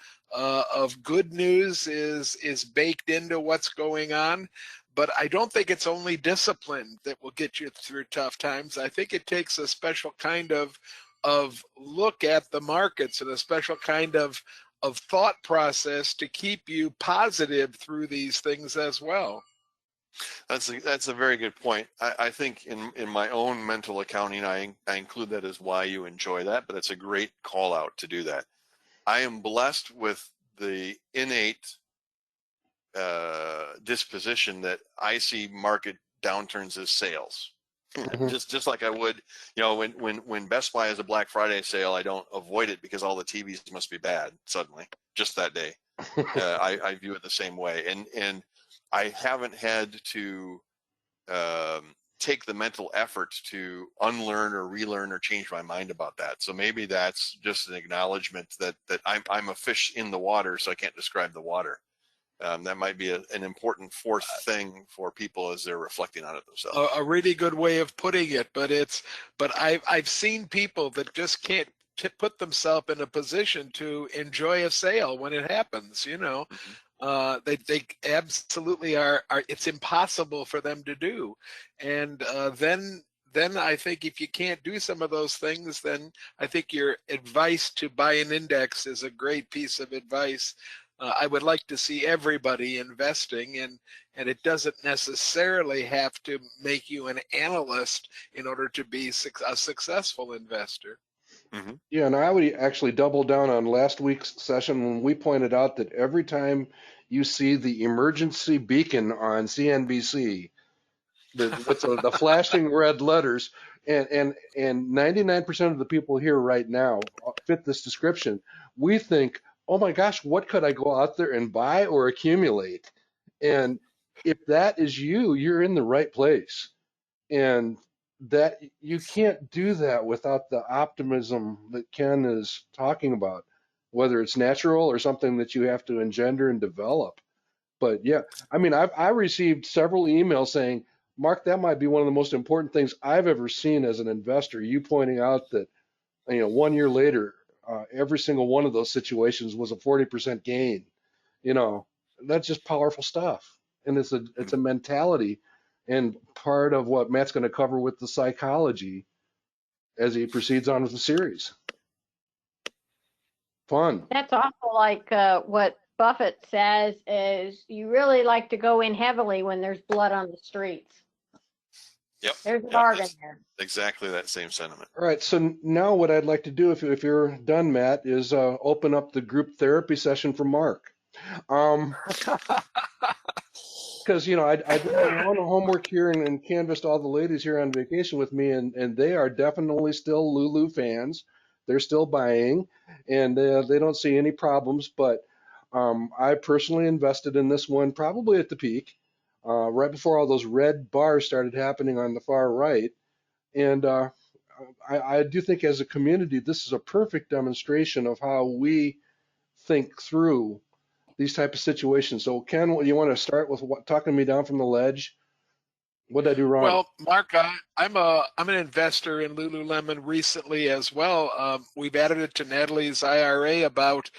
B: good news is baked into what's going on. But I don't think it's only discipline that will get you through tough times. I think it takes a special kind of look at the markets and a special kind of thought process to keep you positive through these things as well.
E: That's a very good point. I think in my own mental accounting, I include that as why you enjoy that, but it's a great call out to do that. I am blessed with the innate disposition that I see market downturns as sales. Just like I would, when Best Buy has a Black Friday sale, I don't avoid it because all the TVs must be bad suddenly, just that day. I view it the same way. And I haven't had to take the mental effort to unlearn or relearn or change my mind about that. So maybe that's just an acknowledgement that I'm a fish in the water, so I can't describe the water. That might be an important fourth thing for people as they're reflecting on it themselves.
B: A really good way of putting it, but I've seen people that just can't put themselves in a position to enjoy a sale when it happens. They absolutely are. It's impossible for them to do, and then I think if you can't do some of those things, then I think your advice to buy an index is a great piece of advice. I would like to see everybody investing, and it doesn't necessarily have to make you an analyst in order to be a successful investor.
A: Yeah, and I would actually double down on last week's session when we pointed out that every time you see the emergency beacon on CNBC, the flashing red letters, and 99% of the people here right now fit this description. We think, oh my gosh, what could I go out there and buy or accumulate? And if that is you, you're in the right place. And that you can't do that without the optimism that Ken is talking about, whether it's natural or something that you have to engender and develop. But yeah, I mean, I received several emails saying, Mark, that might be one of the most important things I've ever seen as an investor. You pointing out that, 1 year later, every single one of those situations was a 40% gain. That's just powerful stuff. And it's a mentality and part of what Matt's going to cover with the psychology as he proceeds on with the series. Fun.
C: That's awful like what Buffett says is you really like to go in heavily when there's blood on the streets.
E: Yep.
C: There's a bargain there.
E: Exactly that same sentiment.
A: All right. So now what I'd like to do, if you're done, Matt, is open up the group therapy session for Mark. Because, I did my own homework here and canvassed all the ladies here on vacation with me, and they are definitely still Lulu fans. They're still buying, and they don't see any problems. But I personally invested in this one probably at the peak, right before all those red bars started happening on the far right. And I do think as a community, this is a perfect demonstration of how we think through these type of situations. So Ken, you want to start with talking me down from the ledge? What did I do wrong?
B: Well, Mark, I'm an investor in Lululemon recently as well. We've added it to Natalie's IRA about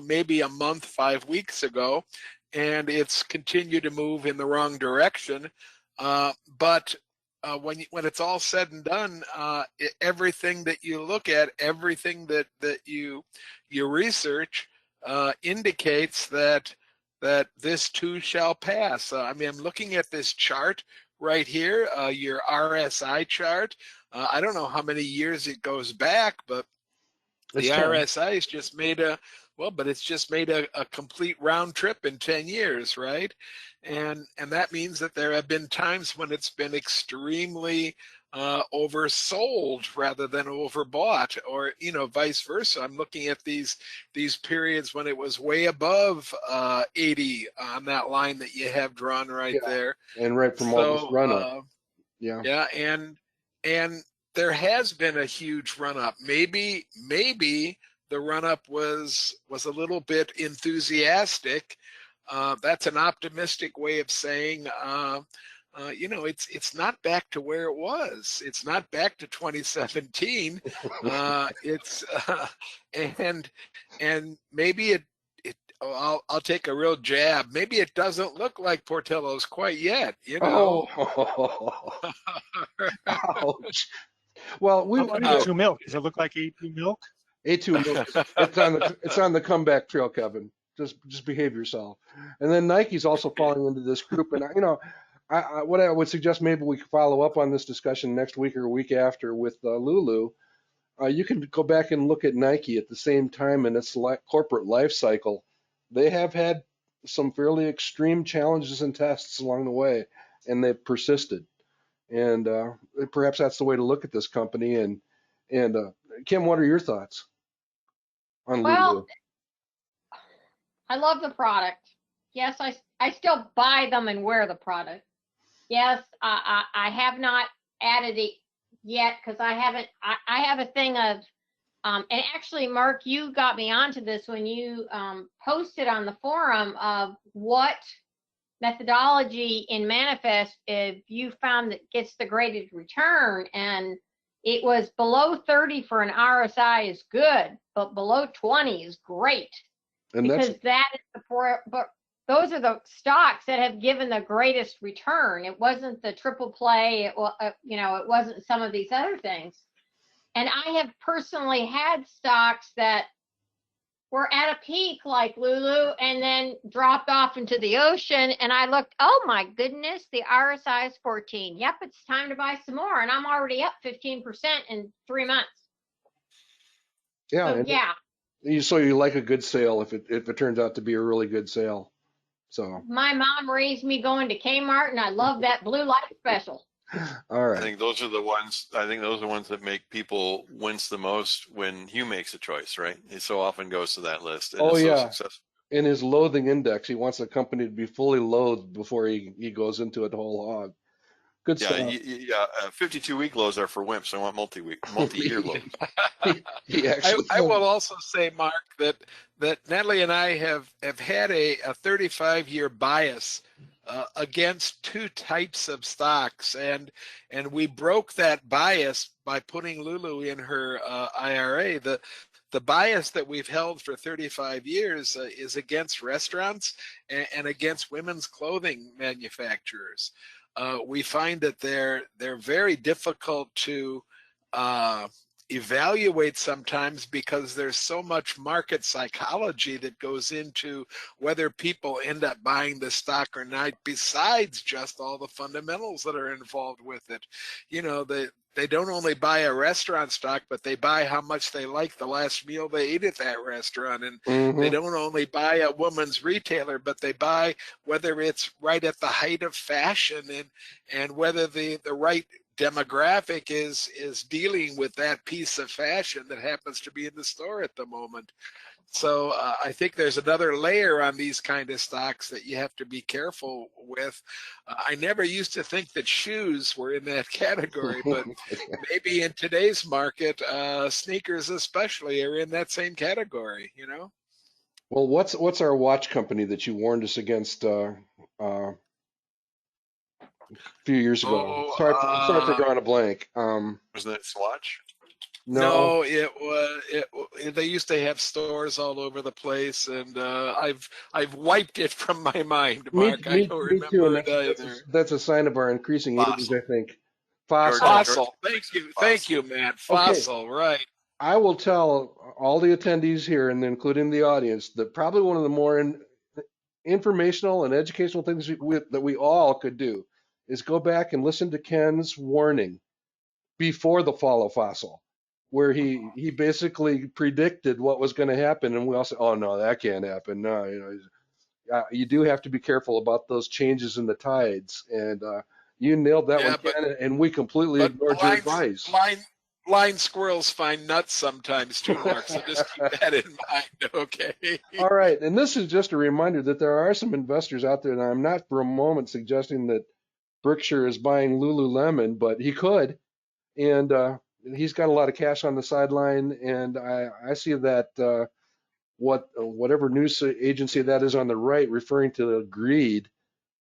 B: maybe a month, 5 weeks ago, and it's continued to move in the wrong direction. But when it's all said and done, everything that you look at, everything that you research indicates that that this too shall pass. I mean, I'm looking at this chart right here, your RSI chart. I don't know how many years it goes back, but the RSI has just made it's just made a complete round trip in 10 years, right? And that means that there have been times when it's been extremely oversold rather than overbought, or vice versa. I'm looking at these periods when it was way above 80 on that line that you have drawn right there.
A: And right from all this run up.
B: Yeah, and there has been a huge run up. Maybe the run up was a little bit enthusiastic. That's an optimistic way of saying, it's not back to where it was. It's not back to 2017. And maybe I'll take a real jab. Maybe it doesn't look like Portillo's quite yet.
A: Ouch. Well,
D: A2 milk. Does it look like A2 milk?
A: A2 milk. It's on the comeback trail, Kevin. Just behave yourself. And then Nike's also falling into this group. And what I would suggest, maybe we could follow up on this discussion next week or week after with Lulu. You can go back and look at Nike at the same time in its corporate life cycle. They have had some fairly extreme challenges and tests along the way, and they've persisted. And perhaps that's the way to look at this company. And Kim, what are your thoughts on Lulu?
C: I love the product. Yes, I still buy them and wear the product. Yes, I have not added it yet because I have a thing of, and actually, Mark, you got me onto this when you posted on the forum of what methodology in Manifest if you found that gets the graded return, and it was below 30 for an RSI is good, but below 20 is great. And because that is but those are the stocks that have given the greatest return. It wasn't the triple play. It wasn't some of these other things. And I have personally had stocks that were at a peak like Lulu and then dropped off into the ocean. And I looked, oh my goodness, the RSI is 14. Yep, it's time to buy some more. And I'm already up 15% in 3 months.
A: Yeah.
C: So, yeah.
A: So you like a good sale if it turns out to be a really good sale. So
C: my mom raised me going to Kmart, and I love that blue light special.
A: All right.
E: I think those are the ones that make people wince the most when Hugh makes a choice, right? He so often goes to that list. And
A: it's
E: so
A: yeah.
E: Successful.
A: In his loathing index, he wants the company to be fully loathed before he goes into it whole hog. Good stuff.
E: 52-week lows are for wimps. I want multi-year lows.
B: I will also say, Mark, that Natalie and I have had a 35-year bias against two types of stocks, and we broke that bias by putting Lulu in her IRA. The bias that we've held for 35 years is against restaurants and against women's clothing manufacturers. We find that they're very difficult to evaluate sometimes because there's so much market psychology that goes into whether people end up buying the stock or not, besides just all the fundamentals that are involved with it. They don't only buy a restaurant stock, but they buy how much they like the last meal they ate at that restaurant. And they don't only buy a woman's retailer, but they buy whether it's right at the height of fashion and whether the right demographic is dealing with that piece of fashion that happens to be in the store at the moment. So I think there's another layer on these kind of stocks that you have to be careful with. I never used to think that shoes were in that category, but maybe in today's market, sneakers especially are in that same category,
A: Well, what's our watch company that you warned us against a few years ago? Sorry for drawing a blank.
E: Was that Swatch?
A: No,
B: it was. They used to have stores all over the place, and I've wiped it from my mind, Mark. I don't remember it either.
A: That's a sign of our increasing age, I think.
B: Fossil. Thank you, Matt. Fossil, okay. Right.
A: I will tell all the attendees here, and including the audience, that probably one of the more informational and educational things that we all could do is go back and listen to Ken's warning before the fall of fossil, where he basically predicted what was going to happen, and we all said, "Oh no, that can't happen." No, you do have to be careful about those changes in the tides, and you nailed that one,
B: Yeah,
A: Ken, and we completely
B: but
A: ignored your advice.
B: blind squirrels find nuts sometimes too, Mark. So just keep that in mind, okay?
A: All right, and this is just a reminder that there are some investors out there, and I'm not for a moment suggesting that Berkshire is buying Lululemon, but he could, and he's got a lot of cash on the sideline, and I see that whatever news agency that is on the right referring to greed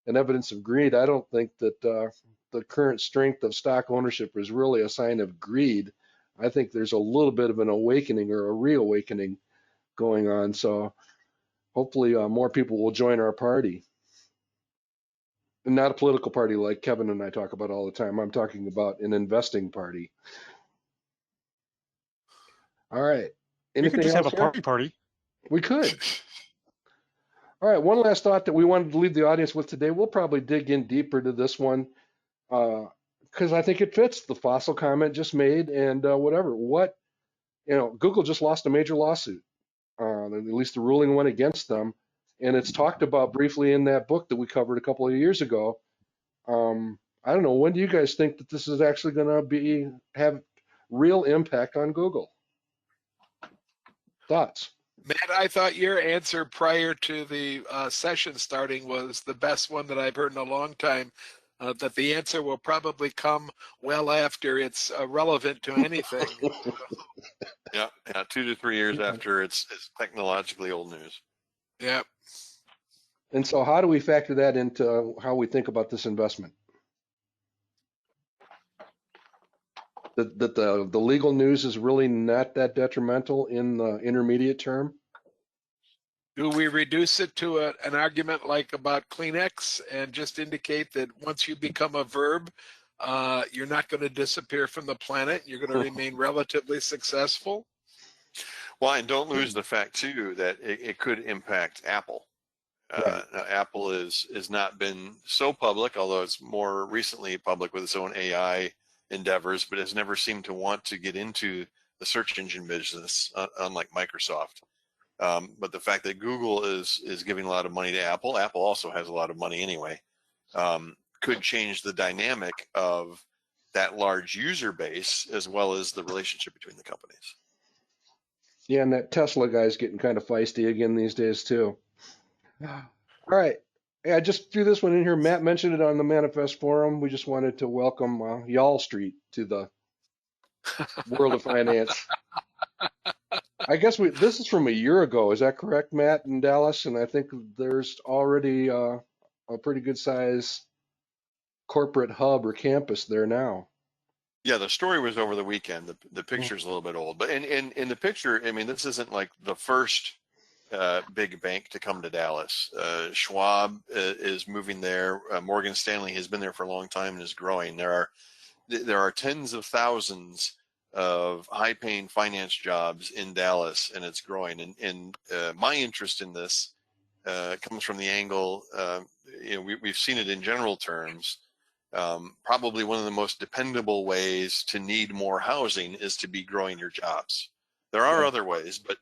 A: and evidence of greed. I don't think that the current strength of stock ownership is really a sign of greed. I think there's a little bit of an awakening or a reawakening going on. So hopefully more people will join our party. And not a political party like Kevin and I talk about all the time. I'm talking about an investing party. All right.
D: We could
A: Anything
D: just have
A: else
D: a
A: here?
D: party.
A: We could. All right. One last thought that we wanted to leave the audience with today. We'll probably dig in deeper to this one because I think it fits the fossil comment just made and whatever. Google just lost a major lawsuit. At least the ruling went against them. And it's talked about briefly in that book that we covered a couple of years ago. I don't know. When do you guys think that this is actually going to have real impact on Google? Thoughts?
B: Matt, I thought your answer prior to the session starting was the best one that I've heard in a long time, that the answer will probably come well after it's relevant to anything.
E: Yeah, 2 to 3 years after it's technologically old news.
B: Yeah.
A: And so how do we factor that into how we think about this investment? That the legal news is really not that detrimental in the intermediate term?
B: Do we reduce it to an argument like about Kleenex and just indicate that once you become a verb, you're not going to disappear from the planet? You're going to remain relatively successful?
E: Well, and don't lose the fact, too, that it could impact Apple.
A: Right.
E: Apple has not been so public, although it's more recently public with its own AI endeavors, but has never seemed to want to get into the search engine business, unlike Microsoft. But the fact that Google is giving a lot of money to Apple also has a lot of money anyway, could change the dynamic of that large user base as well as the relationship between the companies.
A: Yeah, and that Tesla guy's getting kind of feisty again these days too. All right. Hey, I just threw this one in here. Matt mentioned it on the Manifest Forum. We just wanted to welcome Y'all Street to the world of finance. I guess this is from a year ago. Is that correct, Matt, in Dallas? And I think there's already a pretty good size corporate hub or campus there now.
E: Yeah, the story was over the weekend. The picture's a little bit old, but in the picture, I mean, this isn't like the first big bank to come to Dallas. Schwab is moving there. Morgan Stanley has been there for a long time and is growing. There are tens of thousands of high-paying finance jobs in Dallas, and it's growing. And my interest in this comes from the angle, we've seen it in general terms. Probably one of the most dependable ways to need more housing is to be growing your jobs. There are other ways, but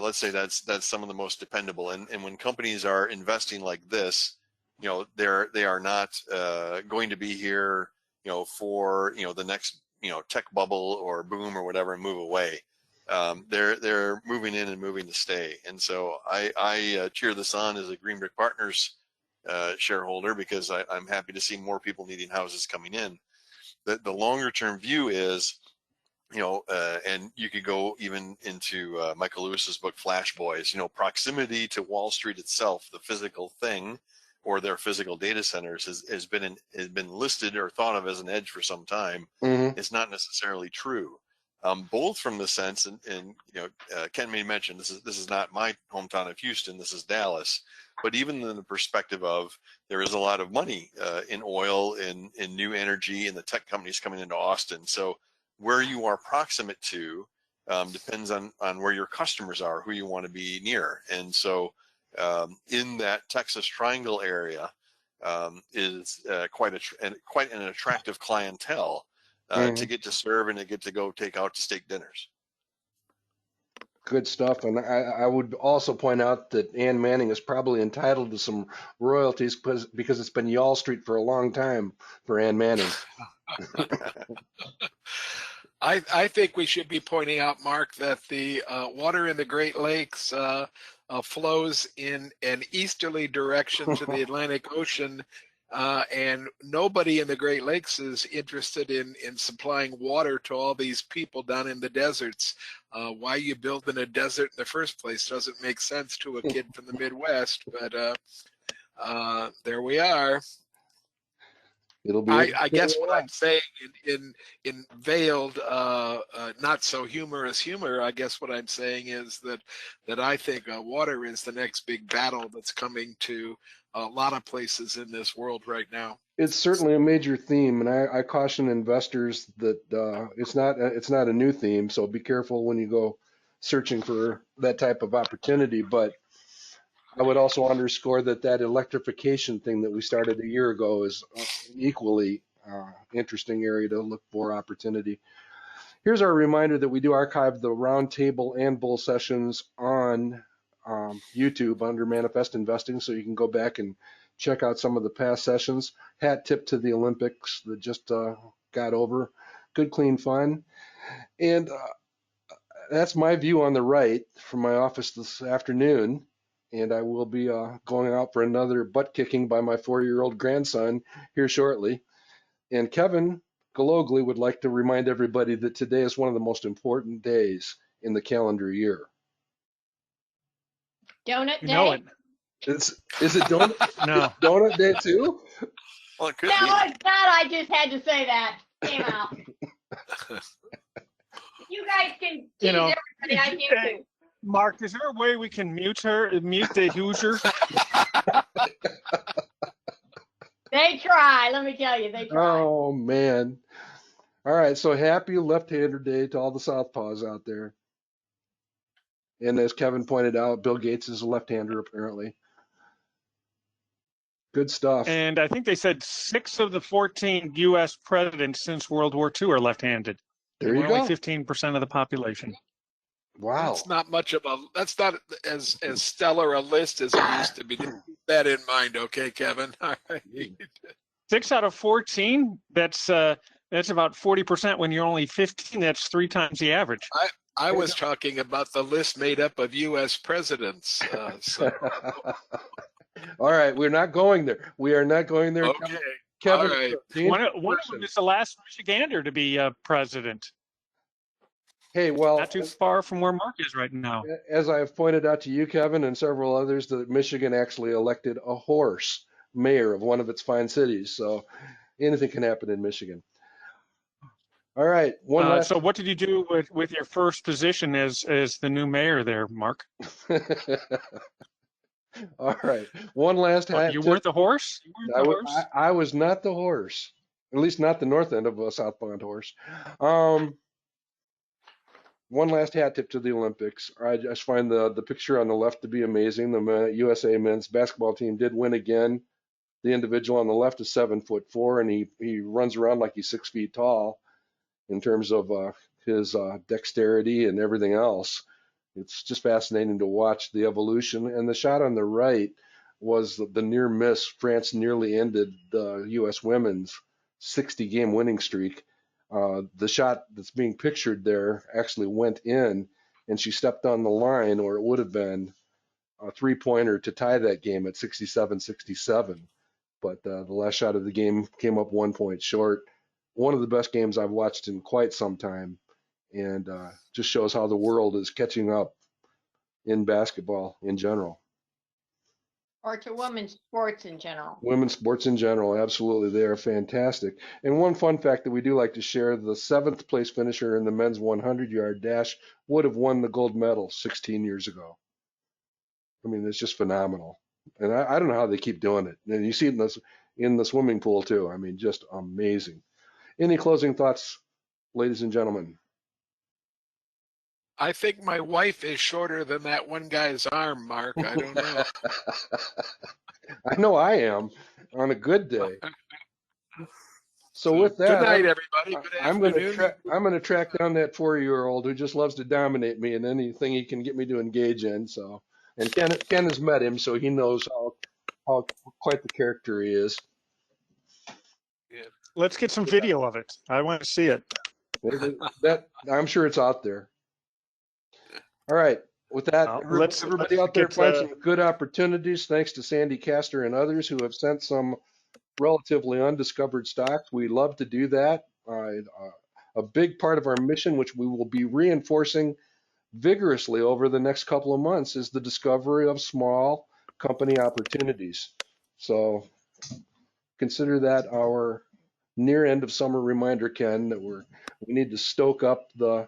E: let's say that's some of the most dependable. And when companies are investing like this, they are not going to be here, for the next tech bubble or boom or whatever and move away. They're moving in and moving to stay. And so I cheer this on as a Green Brick Partners shareholder, because I'm happy to see more people needing houses coming in. The longer term view is, and you could go even into Michael Lewis's book, Flash Boys, proximity to Wall Street itself, the physical thing, or their physical data centers has been listed or thought of as an edge for some time.
A: Mm-hmm.
E: It's not necessarily true. Both from the sense, and Ken may mention this is not my hometown of Houston, this is Dallas, but even in the perspective of there is a lot of money in oil, in new energy, and the tech companies coming into Austin. So where you are proximate to depends on where your customers are, who you want to be near. And so in that Texas Triangle area is quite an attractive clientele to get to serve and to get to go take out steak dinners.
A: Good stuff. And I would also point out that Ann Manning is probably entitled to some royalties because it's been Y'all Street for a long time for Ann Manning.
B: I think we should be pointing out, Mark, that the water in the Great Lakes flows in an easterly direction to the Atlantic Ocean, and nobody in the Great Lakes is interested in supplying water to all these people down in the deserts. Why you building a desert in the first place doesn't make sense to a kid from the Midwest, but there we are.
A: It'll be.
B: I guess what I'm saying in veiled, not so humorous humor, I guess what I'm saying is that I think water is the next big battle that's coming to a lot of places in this world right now.
A: It's certainly a major theme, and I caution investors that it's not a new theme. So be careful when you go searching for that type of opportunity. But I would also underscore that electrification thing that we started a year ago is an equally interesting area to look for opportunity. Here's our reminder that we do archive the roundtable and bull sessions on YouTube under Manifest Investing, so you can go back and check out some of the past sessions. Hat tip to the Olympics that just got over. Good, clean fun. And that's my view on the right from my office this afternoon. And I will be going out for another butt kicking by my 4-year-old grandson here shortly. And Kevin Gologly would like to remind everybody that today is one of the most important days in the calendar year.
C: Donut
D: You
C: day?
D: know it.
A: Is it donut?
D: No.
A: Donut day too?
E: Well, it could
C: No,
E: be.
C: it's not. I just had to say that. Came out. You guys can tease everybody. I do too.
D: Mark, is there a way we can mute the Hoosier?
C: They try. Let me tell you, they try.
A: Oh man. All right, so happy left-hander day to all the southpaws out there. And as Kevin pointed out, Bill Gates is a left-hander apparently. Good stuff.
D: And I think they said 6 of the 14 U.S. presidents since World War II are left-handed.
A: There you
D: We're
A: go.
D: only 15% of the population.
A: Wow.
B: That's not much of that's not as stellar a list as it used to be. Keep that in mind, okay, Kevin? All right.
D: 6 out of 14, that's about 40%. When you're only 15, that's 3 times the average.
B: I was talking about the list made up of U.S. presidents.
A: All right, we're not going there. We are not going there.
B: Okay.
A: Kevin,
B: all right.
D: One of them is the last Michigander to be president.
A: Hey, well,
D: Not too far from where Mark is right now.
A: as I've pointed out to you, Kevin, and several others, that Michigan actually elected a horse mayor of one of its fine cities. So anything can happen in Michigan. All right.
D: So what did you do with your first position as the new mayor there, Mark?
A: All right. One last hat.
D: You weren't the horse?
A: I was not the horse, at least not the north end of a southbound horse. One last hat tip to the Olympics. I just find the picture on the left to be amazing. The USA men's basketball team did win again. The individual on the left is 7'4", and he runs around like he's 6 feet tall in terms of his dexterity and everything else. It's just fascinating to watch the evolution. And the shot on the right was the near miss. France nearly ended the U.S. women's 60-game winning streak. The shot that's being pictured there actually went in, and she stepped on the line, or it would have been a three-pointer to tie that game at 67-67. But the last shot of the game came up 1 point short. One of the best games I've watched in quite some time, and just shows how the world is catching up in basketball in general.
C: Or to women's sports in general.
A: Women's sports in general, absolutely. They are fantastic. And one fun fact that we do like to share, the 7th place finisher in the men's 100-yard dash would have won the gold medal 16 years ago. I mean, it's just phenomenal. And I don't know how they keep doing it. And you see it in the swimming pool too. I mean, just amazing. Any closing thoughts, ladies and gentlemen?
B: I think my wife is shorter than that one guy's arm, Mark. I don't know.
A: I know I am on a good day. So
B: So,
A: with
B: good
A: that,
B: night, everybody. Good afternoon.
A: I'm gonna track down that 4-year-old who just loves to dominate me in anything he can get me to engage in. So, and Ken has met him, so he knows how quite the character he is.
B: Yeah.
D: Let's get some video of it. I want to see it.
A: That I'm sure it's out there. All right. With that, everybody out there find some good opportunities. Thanks to Sandy Castor and others who have sent some relatively undiscovered stocks. We love to do that. A big part of our mission, which we will be reinforcing vigorously over the next couple of months, is the discovery of small company opportunities. So consider that our near end of summer reminder, Ken, that we need to stoke up the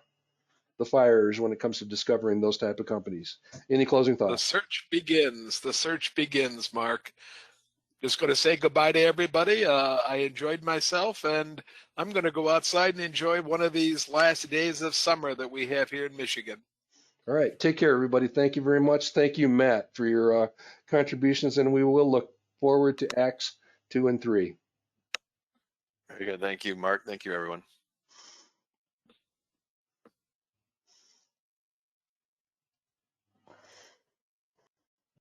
A: fires when it comes to discovering those type of companies. Any closing
B: The
A: thoughts?
B: search begins. The search begins, Mark. Just going to say goodbye to everybody. I enjoyed myself, and I'm going to go outside and enjoy one of these last days of summer that we have here in Michigan.
A: All right. Take care, everybody. Thank you very much. Thank you, Matt, for your contributions, and we will look forward to Acts 2 and 3.
E: Very good. Thank you, Mark. Thank you, everyone.